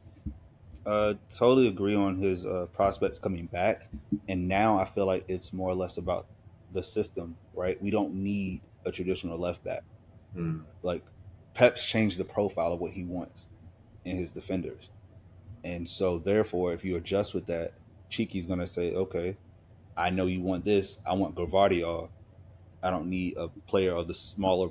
Totally agree on his prospects coming back. And now I feel like it's more or less about the system, right? We don't need a traditional left back. Like, Pep's changed the profile of what he wants in his defenders. And so therefore, if you adjust with that, Cheeky's going to say, okay, I know you want this. I want Gavardiol. I don't need a player of the smaller,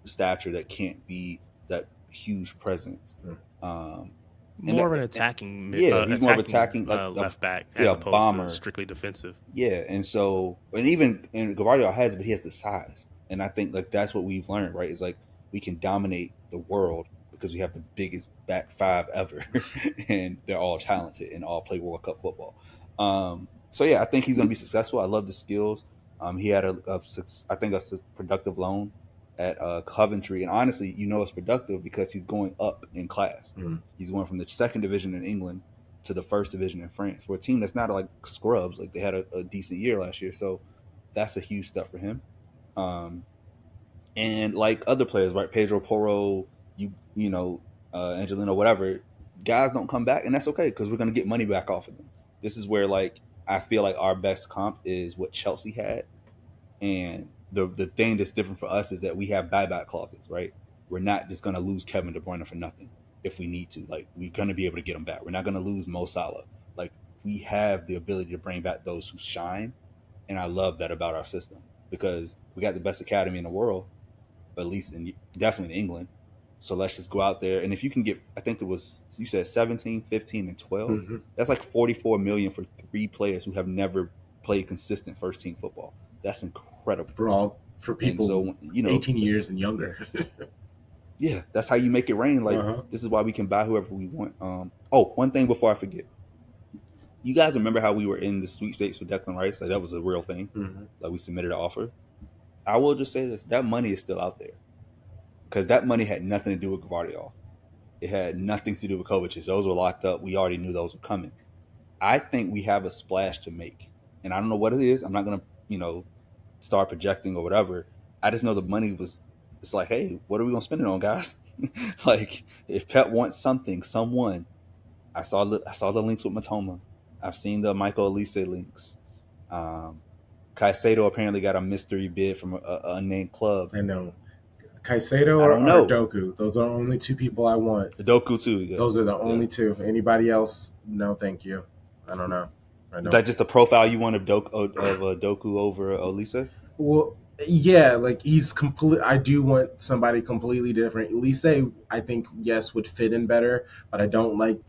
stature that can't be that huge presence. More of an attacking, he's more of attacking left back as opposed to strictly defensive. Yeah, and Gavardiol has it, but he has the size, and I think like that's what we've learned, right? Is like we can dominate the world because we have the biggest back five ever, and they're all talented and all play World Cup football. So yeah, I think he's going to be successful. I love the skills. He had a productive loan at Coventry, and honestly, it's productive because he's going up in class. He's going from the second division in England to the first division in France for a team that's not like scrubs. Like, they had a decent year last year, so that's a huge step for him. And like other players, right? Pedro Porro, Angelino, whatever. Guys don't come back, and that's okay because we're going to get money back off of them. This is where like I feel like our best comp is what Chelsea had, and the thing that's different for us is that we have buyback clauses, right? We're not just going to lose Kevin De Bruyne for nothing if we need to. Like, we're going to be able to get him back. We're not going to lose Mo Salah. Like, we have the ability to bring back those who shine, and I love that about our system because we got the best academy in the world, at least definitely in England. So let's just go out there. And if you can get, I think it was, you said 17, 15, and 12. That's like $44 million for 3 players who have never played consistent first team football. That's incredible. For people, so, 18 years and younger. Yeah, that's how you make it rain. Like, this is why we can buy whoever we want. One thing before I forget. You guys remember how we were in the sweepstakes with Declan Rice? Like, that was a real thing. Like, we submitted an offer. I will just say this. That money is still out there. Because that money had nothing to do with Gvardiol. It had nothing to do with Kovacic. Those were locked up. We already knew those were coming. I think we have a splash to make. And I don't know what it is. I'm not going to, start projecting or whatever. I just know the money was, it's like, hey, what are we going to spend it on, guys? Like, if Pep wants someone, I saw the links with Matoma. I've seen the Michael Elise links. Caicedo apparently got a mystery bid from an unnamed club. I know. Caicedo or Doku. Those are the only 2 people I want. The Doku too. Yeah. Those are the only 2. Anybody else? No, thank you. I don't know. Is that just a profile you want of Doku over Elise? Well, yeah, like he's complete. I do want somebody completely different. Elise, I think, yes, would fit in better, but I don't like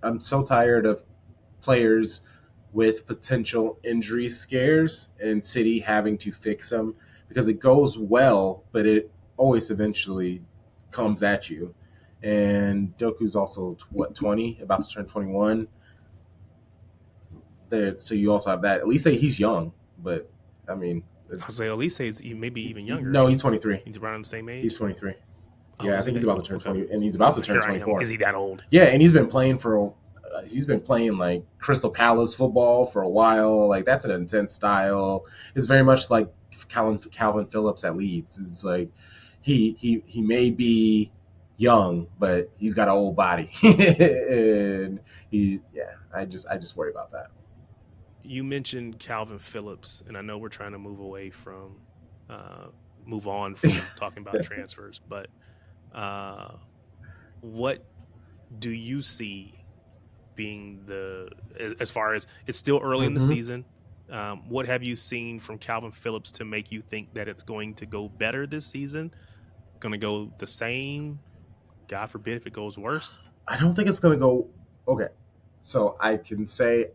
I'm so tired of players with potential injury scares and City having to fix them, because it goes well, but it always eventually comes at you. And Doku's also, 20, about to turn 21. So you also have that. At least he's young, but I mean, Jose Elise is maybe even younger. No, he's 23. He's around the same age. He's 23. Yeah, I think he's about to turn 20, and he's about to turn 24. Is he that old? Yeah, and he's been playing like Crystal Palace football for a while. Like, that's an intense style. It's very much like Calvin Phillips at Leeds. It's like he may be young, but he's got an old body, and I just worry about that. You mentioned Calvin Phillips, and I know we're trying to move on from talking about transfers, but what do you see being as far as it's still early in the season, what have you seen from Calvin Phillips to make you think that it's going to go better this season? Going to go the same? God forbid if it goes worse? I don't think it's going to go. Okay, so I can say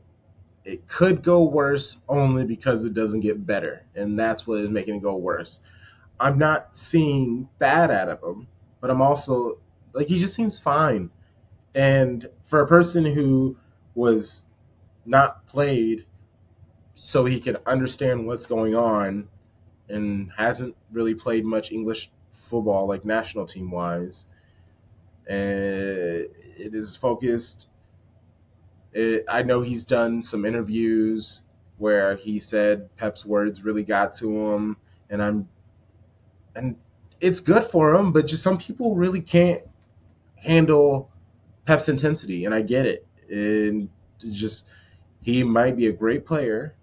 it could go worse only because it doesn't get better, and that's what is making it go worse. I'm not seeing bad out of him, but I'm also like, he just seems fine. And for a person who was not played so he can understand what's going on and hasn't really played much English football, like national team wise, it is focused. I know he's done some interviews where he said Pep's words really got to him, and it's good for him, but just some people really can't handle Pep's intensity, and I get it. And just, he might be a great player,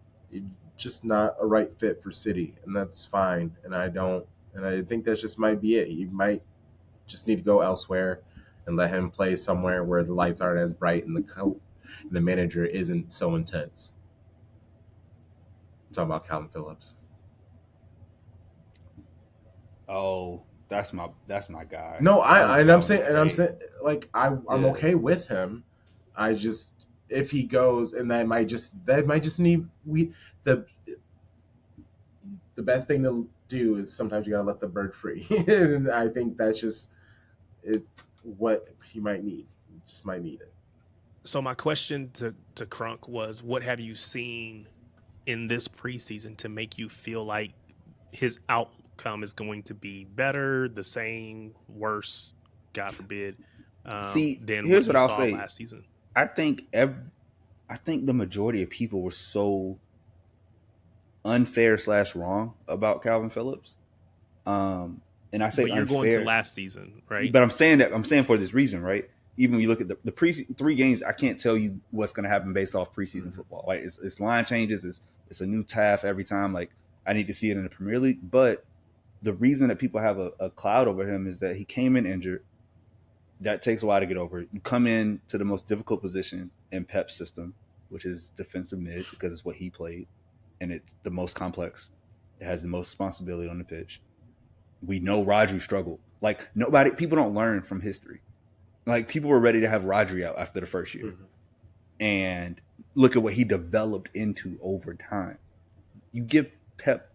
just not a right fit for City, and that's fine. And I think that just might be it. He might just need to go elsewhere and let him play somewhere where the lights aren't as bright and the manager isn't so intense. I'm talking about Calvin Phillips. Oh, that's my guy. No, I'm saying like I'm okay with him. I just, if he goes, and that might just need the best thing to do is sometimes you gotta let the bird free, and I think that's just what he might need. He just might need it. So my question to Crunk was, what have you seen in this preseason to make you feel like his outcome is going to be better, the same, worse, God forbid, than here's what I'll saw say. last season? I think the majority of people were so unfair / wrong about Calvin Phillips. And I say but you're unfair, going to last season, right? But I'm saying for this reason, right? Even when you look at the preseason 3 games, I can't tell you what's going to happen based off preseason football. Like, it's line changes, it's a new TAF every time. Like, I need to see it in the Premier League. But the reason that people have a cloud over him is that he came in injured. That takes a while to get over. You come in to the most difficult position in Pep's system, which is defensive mid, because it's what he played, and it's the most complex. It has the most responsibility on the pitch. We know Rodri struggled. Like people don't learn from history. Like people were ready to have Rodri out after the first year, and look at what he developed into over time. You give Pep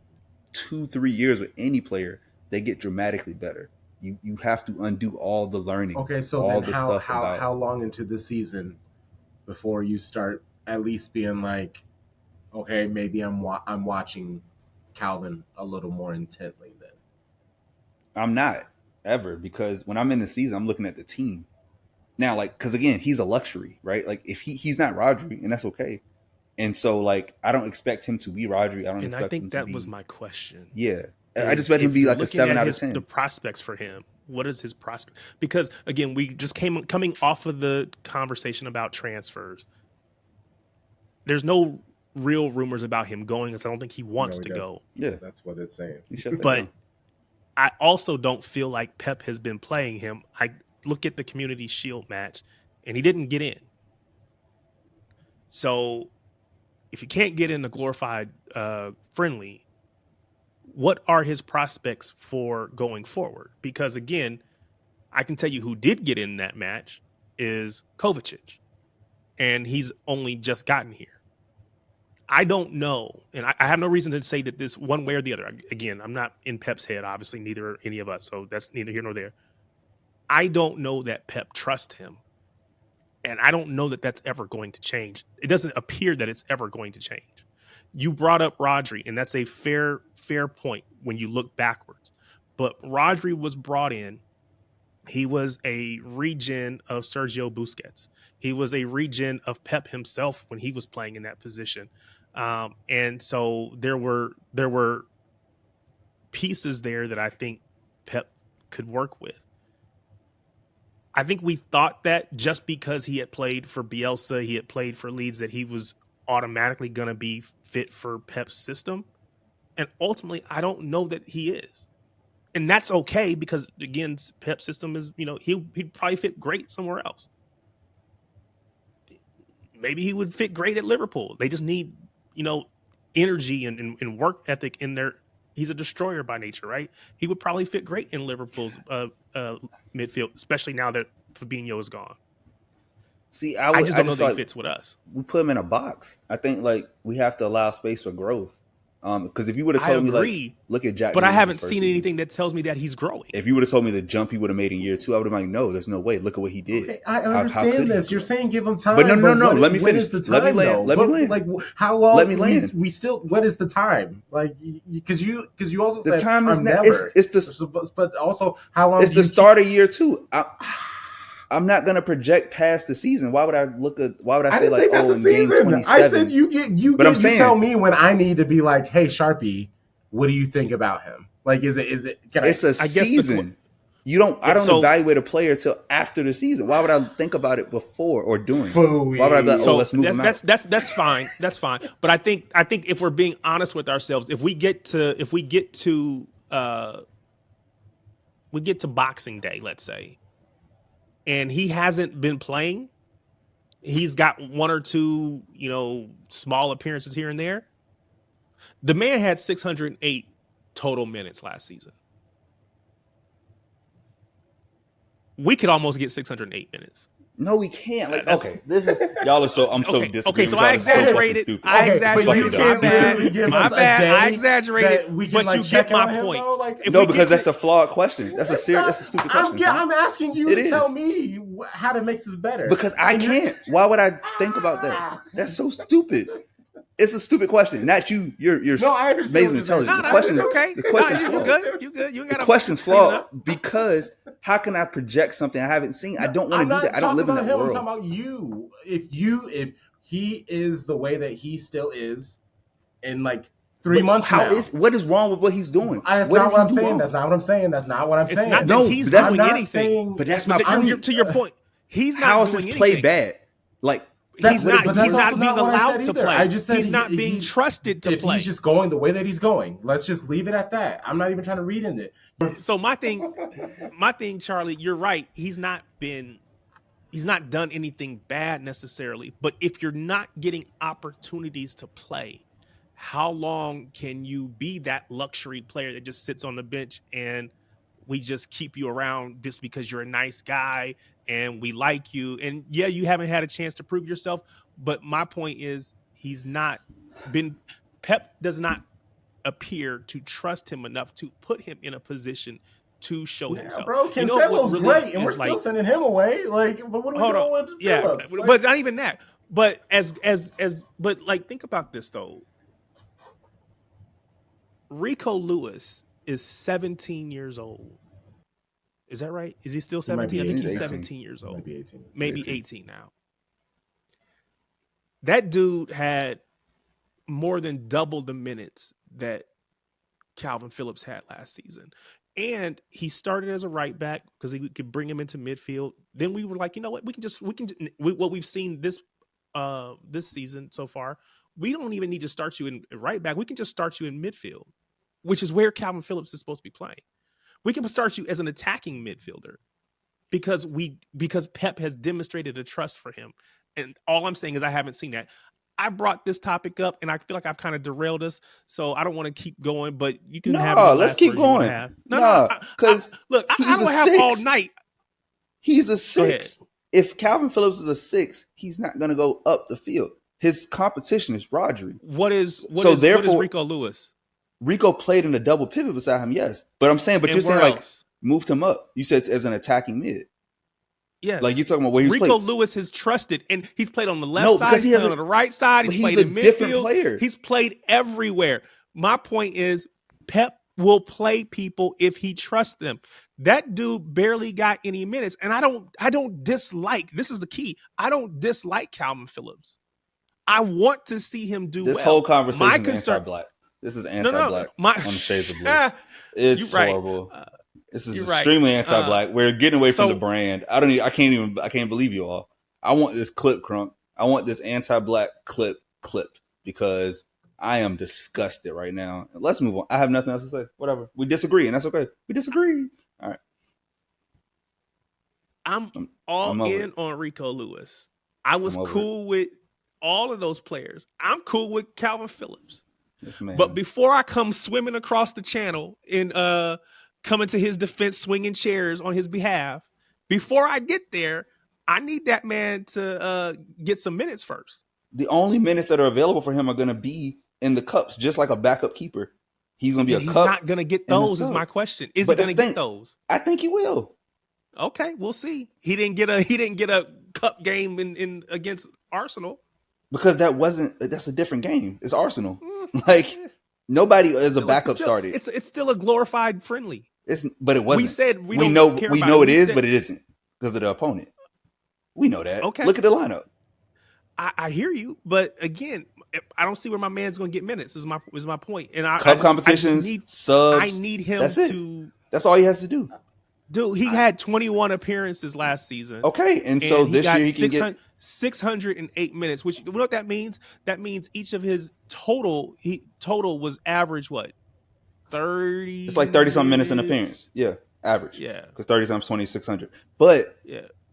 2-3 years with any player, they get dramatically better. You have to undo all the learning. Okay, so all then the how stuff about how long into the season before you start at least being like, okay, maybe I'm watching Calvin a little more intently then. I'm not ever, because when I'm in the season, I'm looking at the team. Now, like, because again, he's a luxury, right? Like, if he's not Rodri, and that's okay. And so, like, I don't expect him to be Rodri. I don't And expect I think him to that be. was my question. Yeah, I just expect him to be like a 7 out of 10. The prospects for him. What is his prospect? Because again, we just coming off of the conversation about transfers. There's no real rumors about him going, because I don't think he wants to go. Yeah, That's what it's saying. But I also don't feel like Pep has been playing him. I look at the Community Shield match, and he didn't get in. So if you can't get in a glorified friendly, what are his prospects for going forward? Because again, I can tell you who did get in that match is Kovacic, and he's only just gotten here. I don't know, and I have no reason to say that this one way or the other. Again, I'm not in Pep's head, obviously, neither are any of us, so that's neither here nor there. I don't know that Pep trusts him, and I don't know that that's ever going to change. It doesn't appear that it's ever going to change. You brought up Rodri, and that's a fair point when you look backwards. But Rodri was brought in. He was a regen of Sergio Busquets. He was a regen of Pep himself when he was playing in that position. And so there were pieces there that I think Pep could work with. I think we thought that just because he had played for Bielsa, he had played for Leeds, that he was automatically going to be fit for Pep's system. And ultimately, I don't know that he is. And that's okay, because, again, Pep's system is, he'd probably fit great somewhere else. Maybe he would fit great at Liverpool. They just need, energy and work ethic in there. He's a destroyer by nature, right? He would probably fit great in Liverpool's midfield, especially now that Fabinho is gone. See, I just don't know that he fits with us. We put him in a box. I think we have to allow space for growth. Because if you would have told me, look at Jack, but I haven't seen anything that tells me that he's growing. If you would have told me the jump he would have made in year 2, I would have been like, no, there's no way. Look at what he did. Okay, I understand this. You're saying give him time. But no. Let me finish. Let me land. Like, how long? Let me land. We still. What is the time? Like, because you also the said time is never. It's the. But also, how long? It's the start of year 2. I'm not gonna project past the season. Why would I say like, oh, in game 27? I said you tell me when I need to be like, hey, Sharpie, what do you think about him? Like, is it? It's a season. I don't evaluate a player till after the season. Why would I think about it before or during? Why would I be like, let's move him out? That's fine. That's fine. But I think if we're being honest with ourselves, if we get to Boxing Day, let's say, and he hasn't been playing, he's got 1 or 2, small appearances here and there. The man had 608 total minutes last season. We could almost get 608 minutes. No, we can't. Like, okay, this is y'all are so. I'm so disagreeing. Okay, so I exaggerated. My bad. I exaggerated. But you get my point. No, because that's a flawed question. That's a stupid question. I'm asking you to tell me how to make this better. Because I can't. Why would I think about that? That's so stupid. It's a stupid question. Not you. You're no, I understand. Amazing intelligent. The question is okay. The question's flawed. You good. You got the question's flawed because how can I project something I haven't seen? I don't want to do that. I don't live in that world. I'm talking about you. If he is the way that he still is in like 3 months what is wrong with what he's doing? That's not what I'm saying. That's not what I'm saying. It's not that he's doing anything. But that's my point. To your point, he's not how doing is his anything. play bad? Like, he's not being allowed to play. I just said he's not being trusted to play. He's just going the way that he's going. Let's just leave it at that. I'm not even trying to read into it. So my thing, Charlie, you're right. He's not done anything bad necessarily. But if you're not getting opportunities to play, how long can you be that luxury player that just sits on the bench and we just keep you around just because you're a nice guy and we like you. And yeah, you haven't had a chance to prove yourself. But my point is Pep does not appear to trust him enough to put him in a position to show himself. Bro, Cancelo's great, and we're still sending him away. Like, but what are we doing with Phillips? Like, but not even that. But but like, think about this though. Rico Lewis is 17 years old. Is that right? Is he still 17? I think he's 17 years old. Maybe 18. Maybe 18 now. That dude had more than double the minutes that Calvin Phillips had last season. And he started as a right back because we could bring him into midfield. Then we were like, you know what? What we've seen this season so far, we don't even need to start you in right back. We can just start you in midfield, which is where Calvin Phillips is supposed to be playing. We can start you as an attacking midfielder because Pep has demonstrated a trust for him. And all I'm saying is I haven't seen that. I brought this topic up, and I feel like I've kind of derailed us, so I don't want to keep going. But you can have. No, let's keep going. No, because look, I don't have all night. He's a 6. If Calvin Phillips is a 6, he's not going to go up the field. His competition is Rodri. What is Rico Lewis? Rico played in a double pivot beside him, yes. But I'm saying, you're saying like moved him up. You said as an attacking mid. Yes. Like you're talking about where he's Rico Lewis has trusted, and he's played on the left side, he's played on the right side, he's played in midfield. Player. He's played everywhere. My point is Pep will play people if he trusts them. That dude barely got any minutes, and I don't dislike. This is the key. I don't dislike Calvin Phillips. I want to see him do well. This whole conversation is anti-black. This is anti-black on the Shades of Blue. It's horrible. This is extremely anti-black. We're getting away from the brand. I can't believe you all. I want this clip, Crunk. I want this anti-black clip clipped because I am disgusted right now. Let's move on. I have nothing else to say. Whatever. We disagree, and that's okay. We disagree. All right. I'm all in on Rico Lewis. I was cool with all of those players. I'm cool with Calvin Phillips. Yes, man. But before I come swimming across the channel and coming to his defense, swinging chairs on his behalf, before I get there, I need that man to get some minutes first. The only minutes that are available for him are going to be in the cups, just like a backup keeper. He's going to be He's not going to get those. Is my question. Is he going to get those? I think he will. Okay, we'll see. He didn't get a cup game in against Arsenal because that's a different game. It's Arsenal. Like nobody is a backup started. It's still a glorified friendly. But it wasn't. We said we know it is, but it isn't because of the opponent. We know that. Okay, look at the lineup. I hear you, but again, I don't see where my man's going to get minutes. Is my point. And cup competitions, subs. I need him That's all he has to do. Dude, he had 21 appearances last season. Okay, and so this year he can get 608 minutes. Which, you know what that means? That means each of his total was average what? 30. It's like 30-something minutes an appearance. Yeah, average. Yeah, because 30 times 2600. But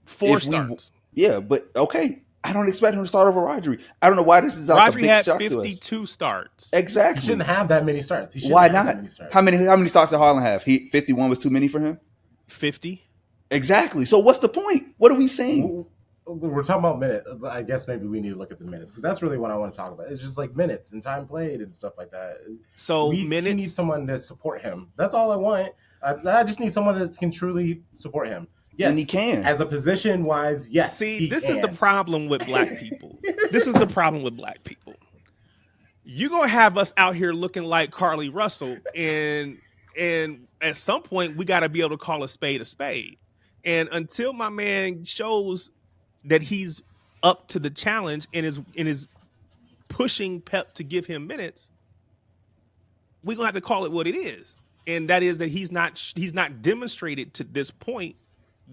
4 starts. But okay. I don't expect him to start over Rodri. I don't know why this is like a big shock to us. Rodri had 52 starts. Exactly. He shouldn't have that many starts. Why not? How many starts did Haaland have? 51 was too many for him? 50. Exactly. So what's the point? What are we saying? We're talking about minutes. I guess maybe we need to look at the minutes because that's really what I want to talk about. It's just like minutes and time played and stuff like that. So minutes. We need someone to support him. That's all I want. I just need someone that can truly support him. Yes, and he can. As a position wise, yes. See, this is the problem with black people. This is the problem with black people. You're going to have us out here looking like Carly Russell, and at some point, we got to be able to call a spade a spade. And until my man shows that he's up to the challenge and is pushing Pep to give him minutes, we're going to have to call it what it is. And that is that he's not demonstrated to this point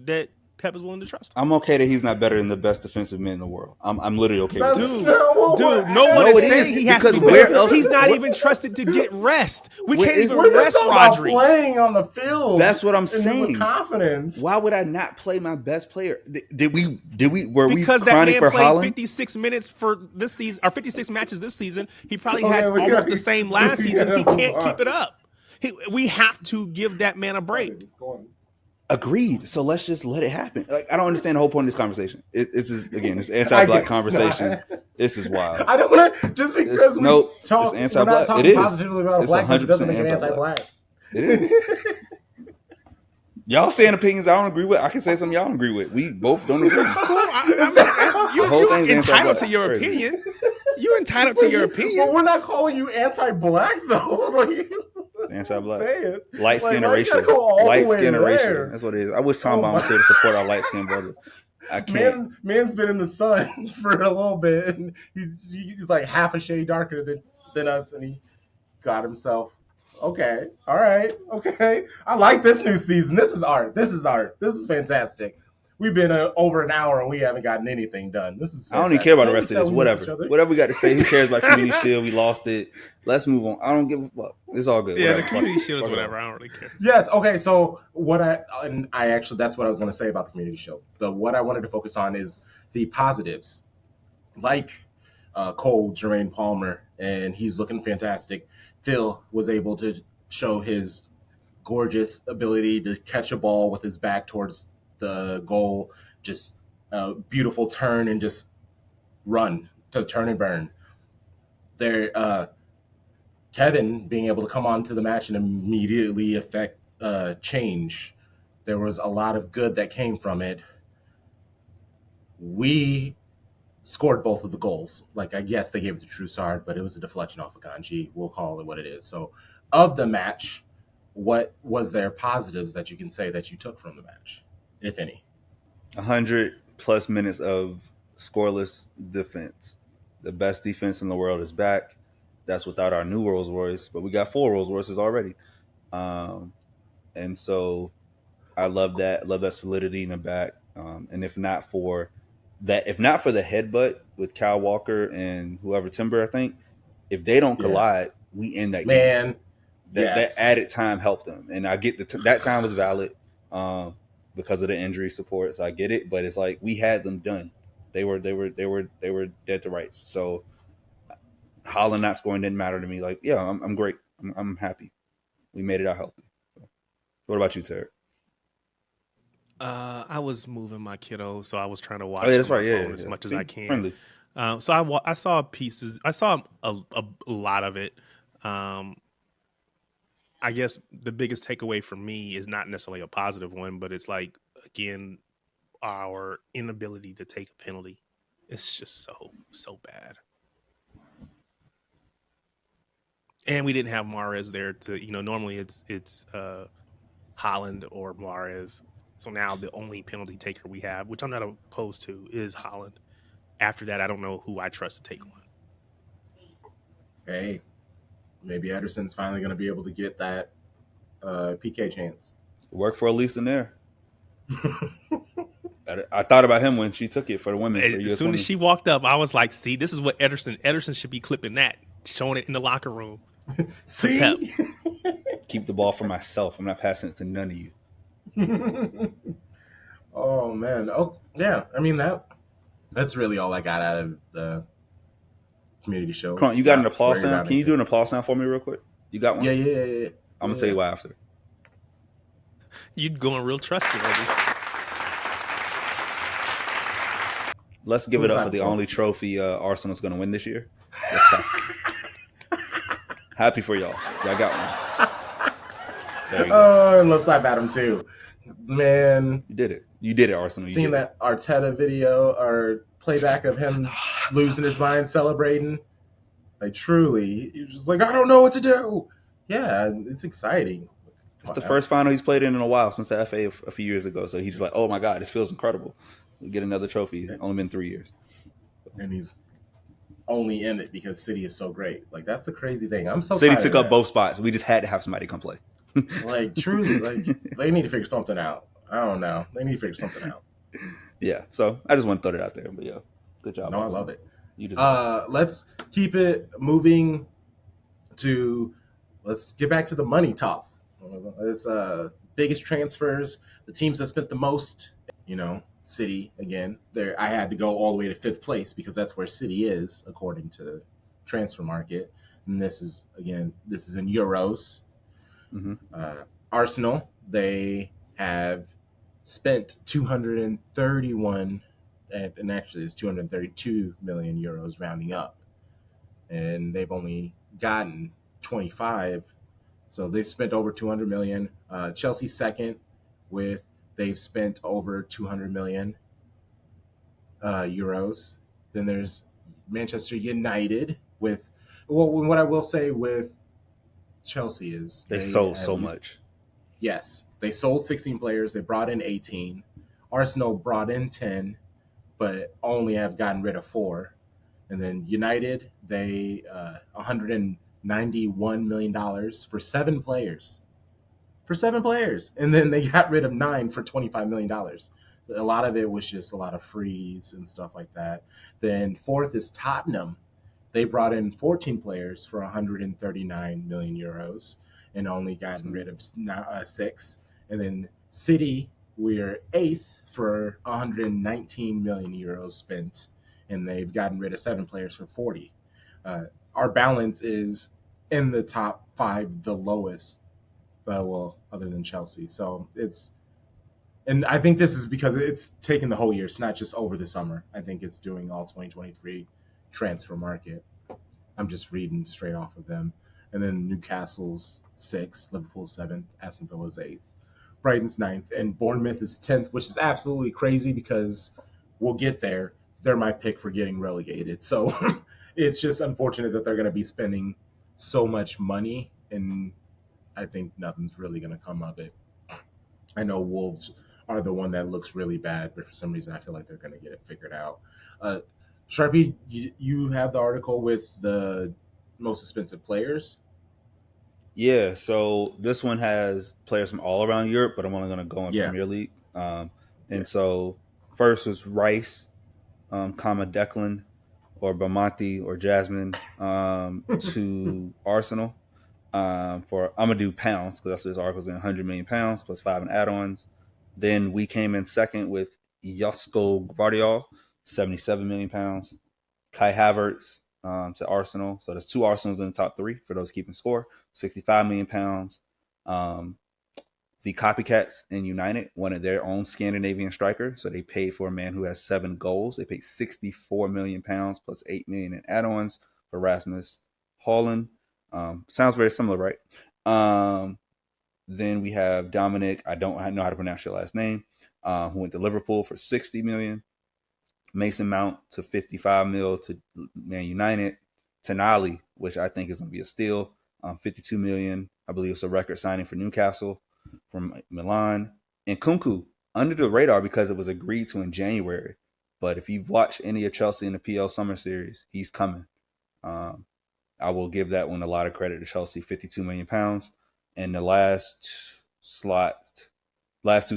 that Pep is willing to trust him. I'm okay that he's not better than the best defensive men in the world. I'm literally okay with that. Dude, no one is saying he has to be better. He's not even trusted to get rest. We can't even rest Rodri. Playing on the field. That's what I'm saying. With confidence. Why would I not play my best player? Were we because that man for played Haaland? 56 minutes for this season, or 56 matches this season. He probably had almost the same last season. He can't keep it up. We have to give that man a break. Agreed. So let's just let it happen. Like, I don't understand the whole point of this conversation. It's anti-black conversation. This is wild. I don't want to just because it's anti-black. we're not talking positively about a black person doesn't make it anti-black. anti-black. It is. Y'all saying opinions I don't agree with. I can say something y'all don't agree with. We both don't agree. It's cool. You're entitled to your opinion. You're entitled to your opinion. But we're not calling you anti-black though. Like, anti-black. Light skin or racial. Light skin or racial. That's what it is. I wish Tom Bomb was here to support our light skinned brother. I can't. Man's been in the sun for a little bit, and he's like half a shade darker than us, and he got himself. Okay, all right, okay. I like this new season. This is art. This is fantastic. We've been over an hour and we haven't gotten anything done. This is fantastic. I don't even care about the rest of this. Whatever we got to say. Who cares about Community Shield? We lost it. Let's move on. I don't give a fuck. It's all good. Yeah, whatever. The Community Shield is whatever. I don't really care. Yes. Okay. So I actually that's what I was going to say about the Community Shield. What I wanted to focus on is the positives, like Cole, Jermaine Palmer, and he's looking fantastic. Phil was able to show his gorgeous ability to catch a ball with his back towards the goal, just a beautiful turn and just run to turn and burn. There, Kevin being able to come onto the match and immediately affect change. There was a lot of good that came from it. We scored both of the goals. Like, I guess they gave it to Troussard, but it was a deflection off of Kanji. We'll call it what it is. So, of the match, what was there positives that you can say that you took from the match, if any? 100+ minutes of scoreless defense. The best defense in the world is back. That's without our new Rolls Royce, but we got 4 Rolls Royces already. And so I love that. I love that solidity in the back. And if not for the headbutt with Kyle Walker and whoever, Timber, I think, if they don't collide, we end that game. That added time helped them, and I get that time was valid because of the injury support. So I get it, but it's like we had them done. They were dead to rights. So Holland not scoring didn't matter to me. Like, yeah, I'm great. I'm happy. We made it out healthy. What about you, Tarek? I was moving my kiddo, so I was trying to watch phone as much as I can. Friendly. So I saw pieces. I saw a lot of it. I guess the biggest takeaway for me is not necessarily a positive one, but it's like, again, our inability to take a penalty. It's just so bad. And we didn't have Mahrez there to, normally it's Holland or Mahrez. So now the only penalty taker we have, which I'm not opposed to, is Holland. After that, I don't know who I trust to take one. Hey, maybe Ederson's finally going to be able to get that PK chance. Work for Elise in there. I thought about him when she took it for the women. As soon as she walked up, I was like, see, this is what Ederson should be clipping that, showing it in the locker room. See? Keep the ball for myself. I'm not passing it to none of you. Oh, man. Oh, yeah. I mean, that's really all I got out of the Community Show. Come on, you got an applause sound? Can you do an applause sound for me real quick? You got one? Yeah. I'm going to tell you why after. You're going real trustworthy. Let's give it up for the only trophy Arsenal's going to win this year. Let's go. Happy for y'all. Y'all got one. There you go. And let's clap at him too. Man. You did it, Arsenal. Seeing that Arteta video or playback of him losing his mind, celebrating. Like, truly, he was just like, I don't know what to do. Yeah, it's exciting. It's the first final he's played in a while since the FA a few years ago. So he's just like, oh my God, this feels incredible. We get another trophy. It's only been 3 years. And he's only in it because City is so great. Like, that's the crazy thing. I'm so City took up both spots. We just had to have somebody come play. Like, truly, like, they need to figure something out. I don't know. They need to figure something out. Yeah. So I just want to throw that out there. But yeah, good job. No, I love it. You let's keep it moving to, let's get back to the money talk. It's biggest transfers, the teams that spent the most, City, again. I had to go all the way to 5th place because that's where City is, according to Transfer Market. And this is in euros. Mm-hmm. Arsenal, they have spent 231, and actually it's 232 million euros rounding up, and they've only gotten 25. So they spent over 200 million. Chelsea second with they've spent over 200 million euros. Then there's Manchester United with, well, what I will say with Chelsea is They they sold at so least, much. yes, they sold 16 players. They brought in 18. Arsenal brought in 10, but only have gotten rid of 4. And then United, they $191 million for 7 players. For 7 players. And then they got rid of 9 for $25 million. A lot of it was just a lot of frees and stuff like that. Then fourth is Tottenham. They brought in 14 players for 139 million euros and only gotten rid of 6. And then City, we're eighth for 119 million euros spent, and they've gotten rid of 7 players for 40. Our balance is in the top 5, the lowest, well, other than Chelsea. So it's, and I think this is because it's taken the whole year. It's not just over the summer. I think it's doing all 2023 transfer market. I'm just reading straight off of them. And then Newcastle's 6th, Liverpool 7th, Aston Villa's 8th, Brighton's 9th, and Bournemouth is 10th, which is absolutely crazy because we'll get there. They're my pick for getting relegated. So it's just unfortunate that they're going to be spending so much money, and I think nothing's really going to come of it. I know Wolves are the one that looks really bad, but for some reason I feel like they're going to get it figured out. Sharpie, you have the article with the most expensive players. Yeah, so this one has players from all around Europe, but I'm only going to go in Yeah, Premier League. yeah. And so first was Rice, Declan, or Bamonti, or Jasmine to Arsenal for I'm gonna do pounds because that's what this article's in 100 million pounds plus 5 in add-ons. Then we came in second with Josko Gvardiol, 77 million pounds. Kai Havertz to Arsenal. So there's 2 Arsenals in the top 3 for those keeping score. 65 million pounds. The Copycats in United wanted their own Scandinavian striker, so they paid for a man who has 7 goals. They paid 64 million pounds plus 8 million in add-ons for Rasmus Holland. Sounds very similar, right? Then we have Dominic. I don't know how to pronounce your last name. Who went to Liverpool for 60 million. Mason Mount to 55 mil to Man United. Tonali, which I think is going to be a steal, 52 million. I believe it's a record signing for Newcastle from Milan. And Kunku, under the radar because it was agreed to in January. But if you've watched any of Chelsea in the PL Summer Series, he's coming. I will give that one a lot of credit to Chelsea, 52 million pounds. And the last 2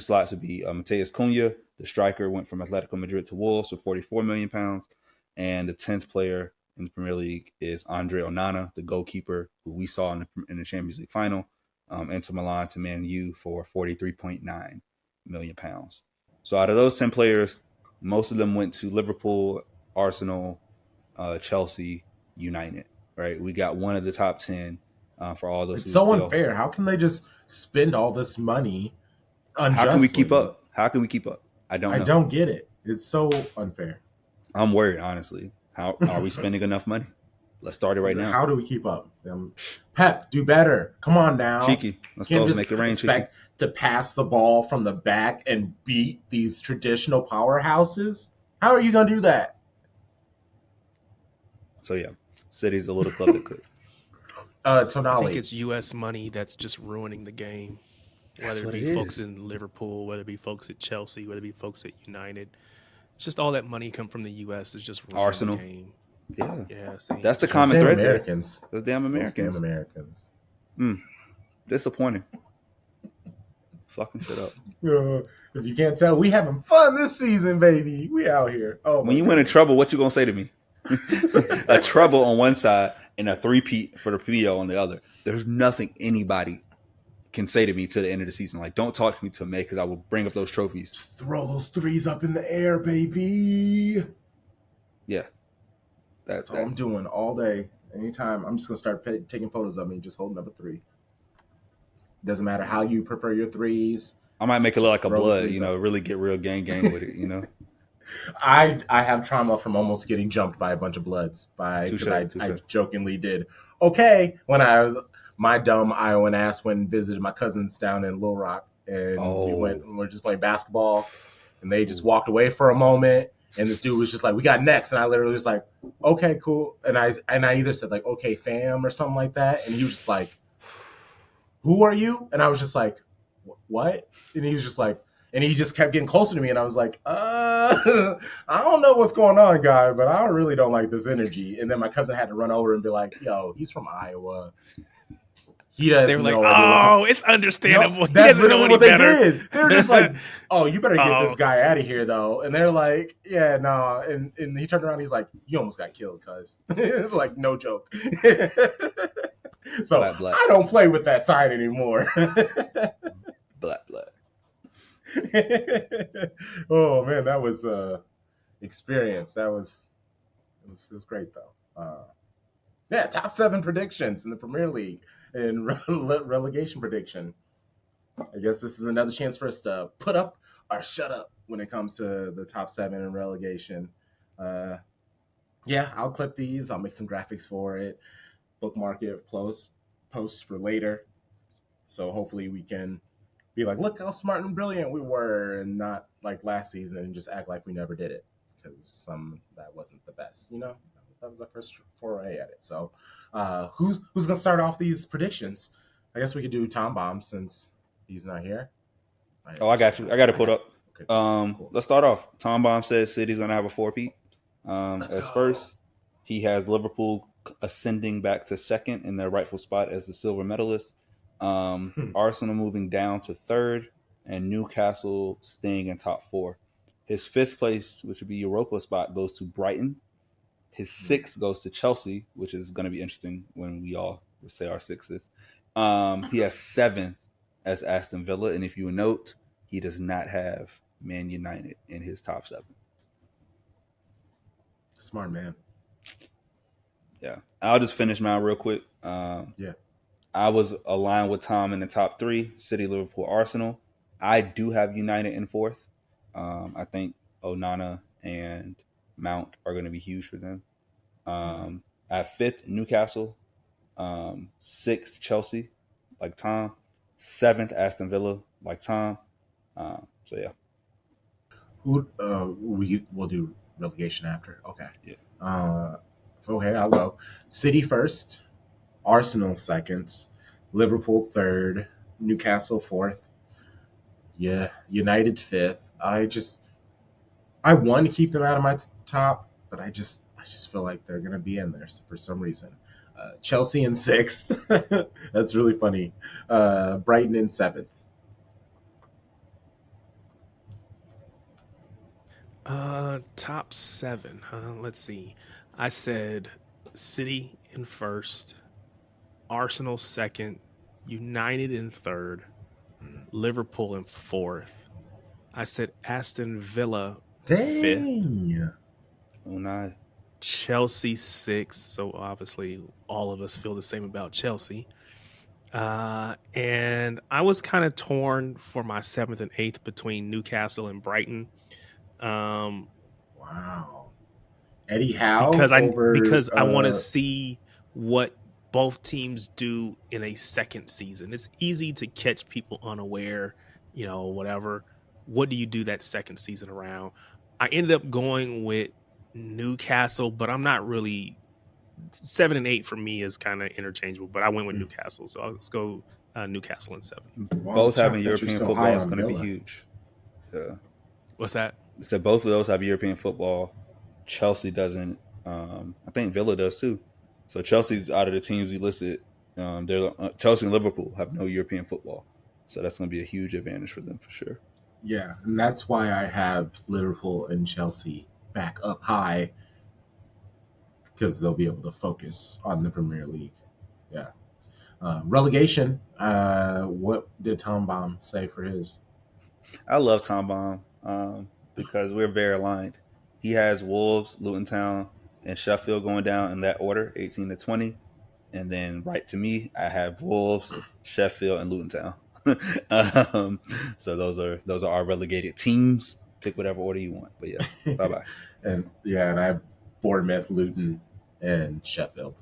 slots would be Mateus Cunha, the striker, went from Atletico Madrid to Wolves for 44 million pounds. And the 10th player in the Premier League is Andre Onana, the goalkeeper, who we saw in the Champions League final, Inter Milan to Man U for 43.9 million pounds. So out of those 10 players, most of them went to Liverpool, Arsenal, Chelsea, United. Right, we got one of the top 10 for all those It's who so still. unfair. How can they just spend all this money unjustly? How can we keep up? How can we keep up? I don't know. I don't get it. It's so unfair. I'm worried, honestly. How are we spending enough money? Let's start it right now. How do we keep up? Pep, do better. Come on now. Cheeky. Let's Can't go. just Make it rain, expect to pass the ball from the back and beat these traditional powerhouses. How are you going to do that? So, yeah, City's a little club that could. Tonali. I think it's U.S. money that's just ruining the game. Whether it be folks in Liverpool, whether it be folks at Chelsea, whether it be folks at United. It's just all that money come from the U.S. is just ruining Arsenal. the game. Yeah. Same. That's the common thread there. Those damn Americans. Those damn Americans. Disappointing. Fucking shit up. If you can't tell, we having fun this season, baby. We out here. Oh, when you win in trouble, what you gonna say to me? A trouble on one side and a three-peat for the PO on the other. There's nothing anybody can say to me to the end of the season. Like, don't talk to me till May because I will bring up those trophies. Just throw those threes up in the air, baby. Yeah. That's all I'm doing all day. Anytime, I'm just going to start taking photos of me just holding up a 3. Doesn't matter how you prefer your threes. I might make it look Just like a throw the blood, threes up. really get real gang with it. I have trauma from almost getting jumped by a bunch of bloods Touche, because I touche. jokingly did okay when I was my dumb Iowan ass went and visited my cousins down in Little Rock, and we went Oh. and we are just playing basketball, and they just Ooh. walked away for a moment, and this dude was just like, we got next, and I literally was like, okay, cool, and I either said like, okay fam, or something like that, and he was just like, who are you? And I was just like, what? And he was just like, and he just kept getting closer to me, and I was like, I don't know what's going on, guy, but I really don't like this energy. And then my cousin had to run over and be like, yo, he's from Iowa. He They has were like, no idea what's "Oh, up. it's No, understandable. He that's doesn't know literally any what they better." did. They were just like, oh, you better get this Oh, guy out of here, though. And they're like, yeah, no. Nah. And he turned around, he's like, you almost got killed, cuz. Like, no joke. So Black. I don't play with that side anymore. Black. Oh man, that was experience. It was great though. Yeah, top 7 predictions in the Premier League and relegation prediction. I guess this is another chance for us to put up or shut up when it comes to the top 7 in relegation. Uh, yeah, I'll clip these. I'll make some graphics for it, bookmark it, post for later. So hopefully we can be like, look how smart and brilliant we were, and not like last season and just act like we never did it, because that wasn't the best. That was our first foray at it. So, who's gonna start off these predictions? I guess we could do Tom Bomb since he's not here. Oh, I got you. I got to put up. Okay, cool. Let's start off. Tom Bomb says City's gonna have a 4-peat. Let's As go. first, he has Liverpool ascending back to second in their rightful spot as the silver medalist. Arsenal moving down to third, and Newcastle staying in top 4. His 5th place, which would be Europa spot, goes to Brighton. His 6th goes to Chelsea, which is going to be interesting when we all say our 6s. He has 7th as Aston Villa, and if you note, he does not have Man United in his top 7. Smart man. Yeah, I'll just finish mine real quick. Yeah. I was aligned with Tom in the top 3: City, Liverpool, Arsenal. I do have United in 4th. I think Onana and Mount are going to be huge for them. I have 5th Newcastle, 6th Chelsea, like Tom, 7th Aston Villa, like Tom. So yeah. We'll do relegation after. Okay. Yeah. Okay, I'll go. City first, Arsenal second, Liverpool third, Newcastle fourth. Yeah, United fifth. I want to keep them out of my top, but I just feel like they're gonna be in there for some reason. Chelsea in sixth. That's really funny. Brighton in seventh. top 7, huh? Let's see. I said City in first, Arsenal second, United in third, Liverpool in fourth. I said Aston Villa fifth, Dang. Oh, nice. Chelsea sixth. So obviously, all of us feel the same about Chelsea. And I was kind of torn for my 7th and 8th between Newcastle and Brighton. Wow. Eddie Howe because I want to over. see what both teams do in a second season. It's easy to catch people unaware, whatever. What do you do that second season around? I ended up going with Newcastle, but I'm not really 7 and 8 for me is kind of interchangeable, but I went with Newcastle. So let's go Newcastle in 7. Wow, Both having shocked that you're European so football high is on going to be Villa. huge. Yeah. What's that? So both of those have European football. Chelsea doesn't. I think Villa does too. So Chelsea's out of the teams we listed. Chelsea and Liverpool have no European football, so that's going to be a huge advantage for them for sure. Yeah, and that's why I have Liverpool and Chelsea back up high, because they'll be able to focus on the Premier League. Yeah. Relegation. What did Tom Baum say for his? I love Tom Baum because we're very aligned. He has Wolves, Luton Town, and Sheffield going down in that order, 18 to 20. and then right to me, I have Wolves, Sheffield, and Luton Town. So those are our relegated teams. Pick whatever order you want. But yeah, bye bye. And I have Bournemouth, Luton, and Sheffield.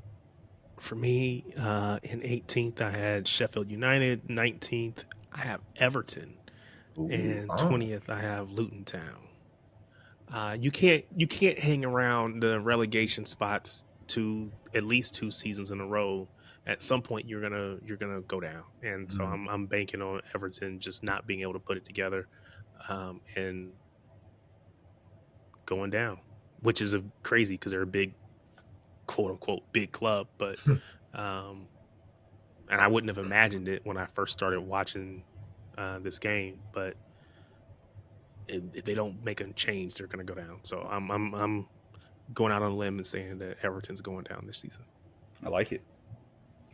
For me, in 18th, I had Sheffield United. 19th, I have Everton. Ooh, And 20th, I have Luton Town. You can't hang around the relegation spots to at least 2 seasons in a row. At some point, you're gonna go down, and so I'm banking on Everton just not being able to put it together, and going down, which is crazy because they're a big, quote unquote, big club, but and I wouldn't have imagined it when I first started watching this game, but if they don't make a change, they're going to go down. So I'm going out on a limb and saying that Everton's going down this season. I like it.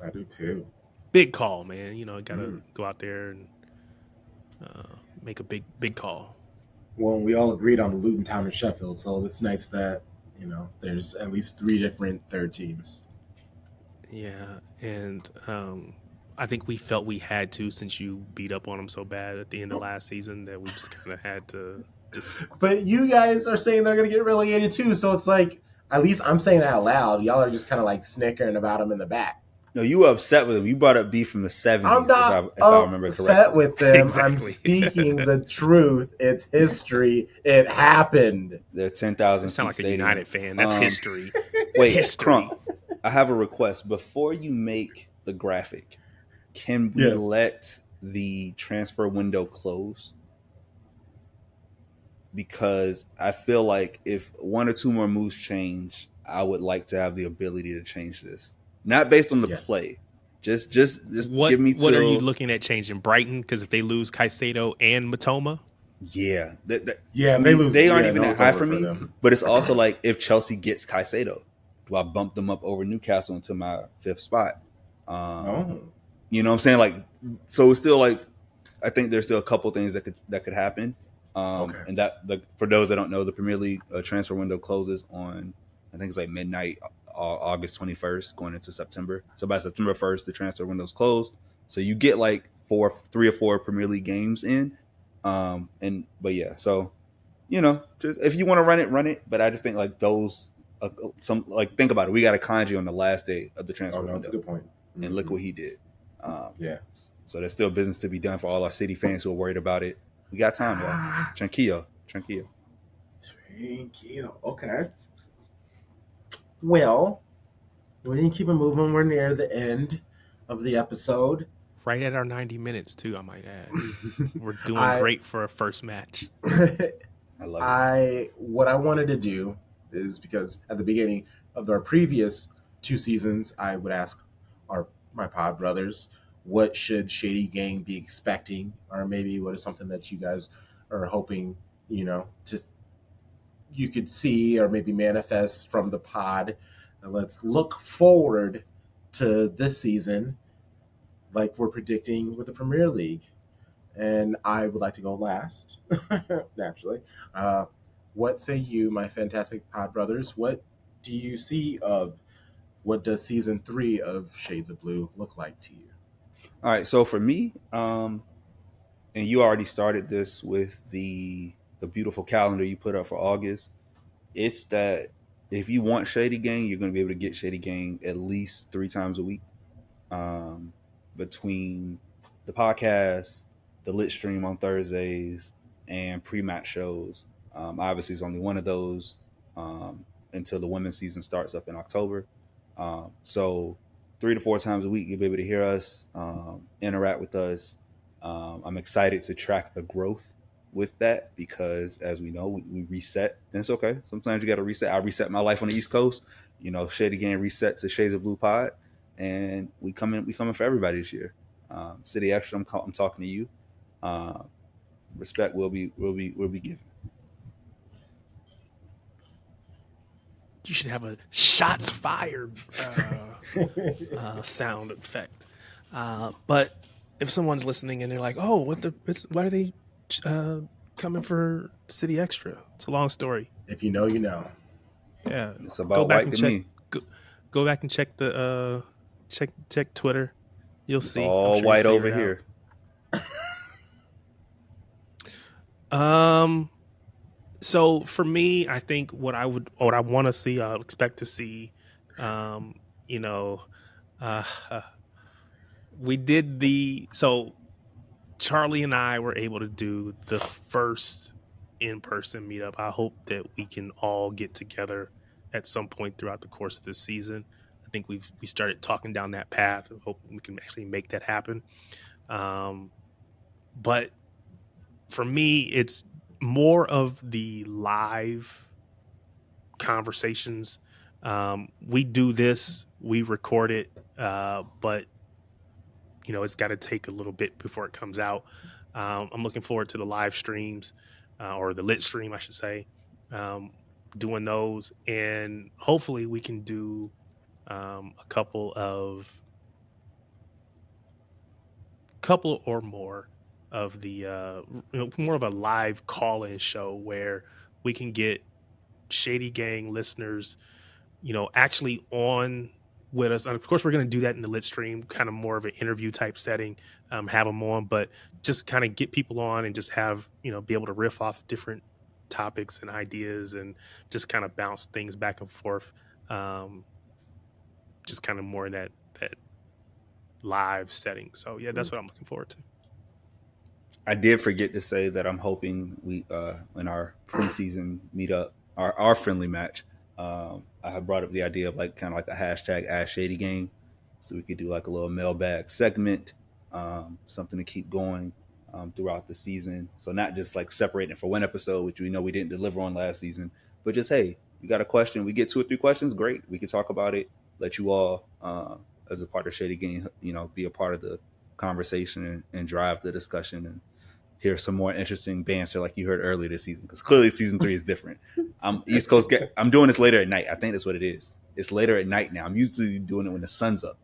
I do too. Big call, man. You got to go out there and make a big call. Well, we all agreed on the Luton Town and Sheffield, so it's nice that there's at least 3 different third teams. Yeah, and I think we felt we had to, since you beat up on them so bad at the end of last season, that we just kind of had to just. But you guys are saying they're going to get relegated too, so it's like, at least I'm saying it out loud. Y'all are just kind of like snickering about them in the back. No, you were upset with them. You brought up beef from the 70s. I'm not if I remember upset correctly. with them. Exactly. I'm speaking the truth. It's history. It happened. They're 10,000. You sound like a United fan. That's history. Wait, history. Crump, I have a request. Before you make the graphic, can we let the transfer window close? Because I feel like if 1 or 2 more moves change, I would like to have the ability to change this. Not based on the play. Just give me What are you looking at changing? Brighton? Because if they lose Caicedo and Matoma? Yeah. They lose. They aren't even no, that high over for me. them. But it's also like, if Chelsea gets Caicedo, do I bump them up over Newcastle into my 5th spot? You know what I'm saying? Like, so it's still like, I think there's still a couple things that could happen. And that, for those that don't know, the Premier League transfer window closes on, I think it's like midnight, August 21st, going into September. So by September 1st, the transfer window's closed. So you get like 3 or 4 Premier League games in. But yeah, so just if you want to run it. But I just think like those, think about it. We got a Kanji on the last day of the transfer window. That's a good point. And look what he did. So there's still business to be done for all our City fans who are worried about it. We got time, y'all. Tranquillo. Okay. Well, we can keep it moving. We're near the end of the episode. Right at our 90 minutes, too, I might add. We're doing great for a first match. I love it. What I wanted to do is, because at the beginning of our previous 2 seasons, I would ask my pod brothers, what should Shady Gang be expecting? Or maybe what is something that you guys are hoping, you could see or maybe manifest from the pod. And let's look forward to this season, like we're predicting with the Premier League. And I would like to go last, naturally. What say you, my fantastic pod brothers? What do you see what does season 3 of Shades of Blue look like to you? All right, so for me, and you already started this with the beautiful calendar you put up for August. It's that if you want Shady Gang, you're going to be able to get Shady Gang at least 3 times a week, between the podcast, the lit stream on Thursdays, and pre-match shows. Obviously, it's only one of those until the women's season starts up in October. So 3 to 4 times a week, you'll be able to hear us, interact with us. I'm excited to track the growth with that because, as we know, we reset, and it's okay. Sometimes you got to reset. I reset my life on the East Coast. Shady Gang reset to Shades of Blue Pod, and we coming for everybody this year. City Extra, I'm talking to you. Respect will be given. You should have a shots fired sound effect. But if someone's listening and they're like, "Oh, why are they coming for City Extra?" It's a long story. If you know, you know. Yeah, it's about white to me. Go back and check the check Twitter. You'll It's see. all I'm sure white you'll over figure it here. out. So for me, I think what I want to see, I'll expect to see, um, you know, uh, we did so Charlie and I were able to do the first in-person meetup. I hope that we can all get together at some point throughout the course of this season. I think we started talking down that path and hope we can actually make that happen. But for me, it's more of the live conversations. We do this, we record it, but it's got to take a little bit before it comes out. I'm looking forward to the live streams, or the lit stream, I should say, um, doing those, and hopefully we can do a couple or more of the more of a live call-in show where we can get Shady Gang listeners actually on with us. And of course, we're going to do that in the lit stream, kind of more of an interview type setting, have them on, but just kind of get people on and just have, be able to riff off different topics and ideas and just kind of bounce things back and forth. Just kind of more in that live setting. So yeah, that's what I'm looking forward to. I did forget to say that I'm hoping we in our preseason meetup, our friendly match, I have brought up the idea of like kind of like a hashtag Ask Shady Gang, so we could do like a little mailbag segment, something to keep going throughout the season. So not just like separating it for one episode, which we know we didn't deliver on last season, but just hey, you got a question, we get 2 or 3 questions, great, we can talk about it. Let you all as a part of Shady Gang, be a part of the conversation and drive the discussion and hear some more interesting banter like you heard earlier this season, because clearly season 3 is different. I'm East Coast. I'm doing this later at night. I think that's what it is. It's later at night now. I'm usually doing it when the sun's up.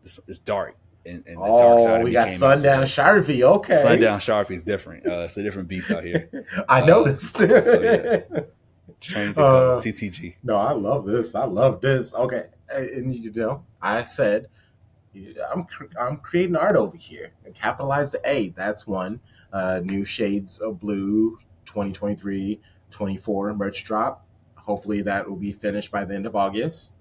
It's dark, and the dark side of we me got came out Sundown today. Sharpie. Okay. Sundown Sharpie is different. It's a different beast out here. I noticed. So yeah, train to go. TTG. No, I love this. Okay, and I said I'm creating art over here. And capitalize the A. That's one. New Shades of Blue 2023-24 merch drop. Hopefully that will be finished by the end of August.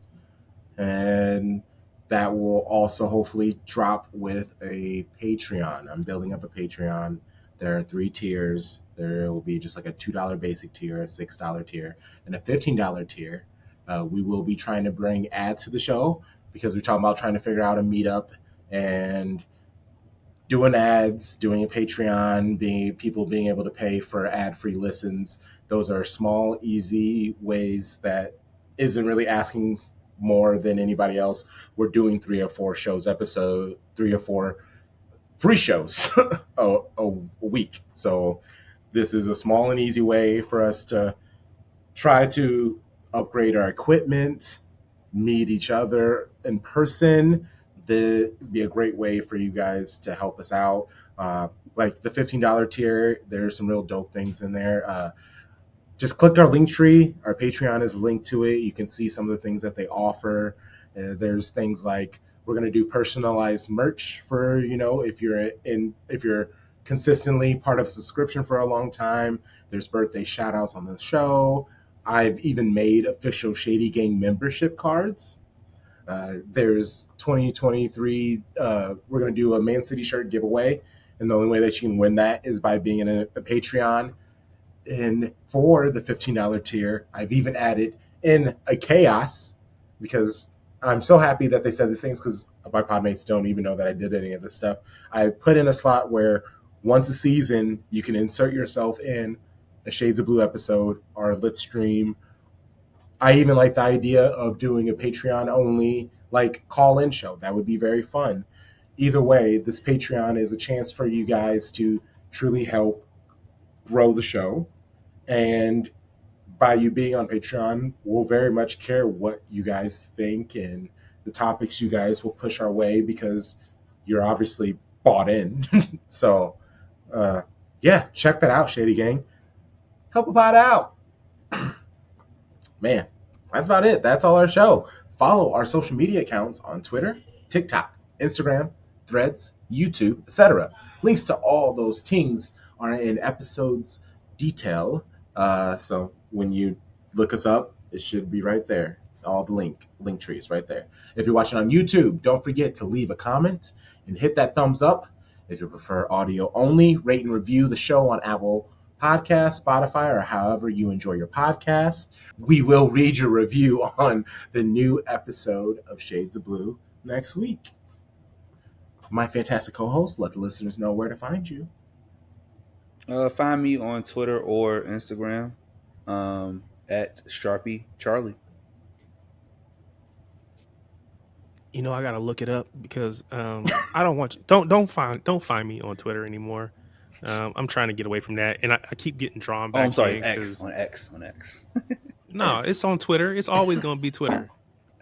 And that will also hopefully drop with a Patreon. I'm building up a Patreon. There are 3 tiers. There will be just like a $2 basic tier, a $6 tier, and a $15 tier. We will be trying to bring ads to the show because we're talking about trying to figure out a meetup and doing ads, doing a Patreon, people being able to pay for ad-free listens. Those are small, easy ways that isn't really asking more than anybody else. We're doing 3 or 4 shows episode, 3 or 4 free shows a week. So this is a small and easy way for us to try to upgrade our equipment, meet each other in person. It'd be a great way for you guys to help us out. Like the $15 tier, there's some real dope things in there. Just click our link tree. Our Patreon is linked to it. You can see some of the things that they offer. There's things like we're going to do personalized merch for, if you're consistently part of a subscription for a long time. There's birthday shout outs on the show. I've even made official Shady Gang membership cards. There's 2023, we're going to do a Man City shirt giveaway. And the only way that you can win that is by being in a Patreon. And for the $15 tier, I've even added in a chaos, because I'm so happy that they said the things, because my podmates don't even know that I did any of this stuff. I put in a slot where once a season, you can insert yourself in a Shades of Blue episode or a lit stream. I even like the idea of doing a Patreon only call-in show. That would be very fun. Either way, this Patreon is a chance for you guys to truly help grow the show. And by you being on Patreon, we'll very much care what you guys think and the topics you guys will push our way, because you're obviously bought in. So, yeah, check that out, Shady Gang. Help about out. Man, that's about it. That's all our show. Follow our social media accounts on Twitter TikTok, Instagram, Threads, YouTube, etc. Links to all those things are in episodes detail. So when you look us up, it should be right there. All the link trees right there. If you're watching on YouTube, don't forget to leave a comment and hit that thumbs up. If you prefer audio only, rate and review the show on Apple Podcasts, Spotify, or however you enjoy your podcasts. We will read your review on the new episode of Shades of Blue next week. My fantastic co-host, let the listeners know where to find you. Find me on Twitter or Instagram at Sharpie Charlie. You know, I gotta look it up because I don't want you. Don't find me on Twitter anymore. I'm trying to get away from that, and I keep getting drawn back. I'm sorry, in X. No, it's on Twitter. It's always gonna be Twitter.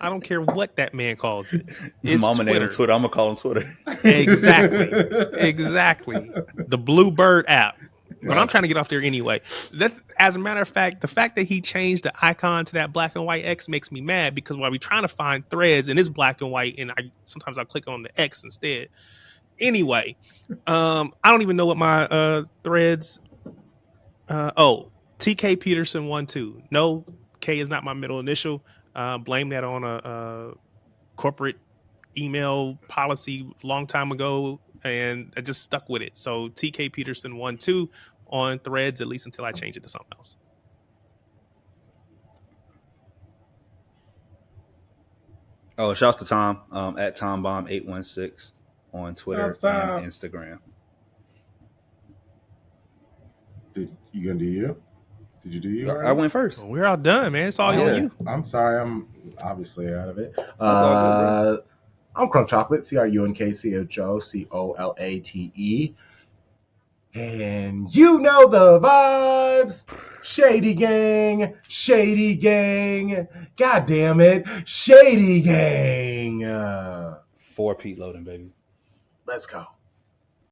I don't care what that man calls it. It's Mama Twitter. named Twitter. I'm gonna call him Twitter. Exactly. The Bluebird app. But I'm trying to get off there anyway. As a matter of fact, the fact that he changed the icon to that black and white X makes me mad because while we're trying to find threads and it's black and white, and sometimes I'll click on the X instead. Anyway, I don't even know what my threads. TK Peterson 12. No, K is not my middle initial. Blame that on a corporate email policy long time ago, and I just stuck with it. So TK Peterson 12 on threads, at least until I change it to something else. Oh, shouts to Tom at TomBomb816 on Twitter and Instagram. Did you gonna do you? Did you do you? I went first. Well, we're all done, man. It's all on you. I'm sorry, I'm obviously out of it. That's all good, bro. I'm Crunk Chocolate, CRUNKCHOCOLATE. And you know the vibes. Shady Gang, Shady Gang. God damn it, Shady Gang. 4 Pete Loading, baby. Let's go.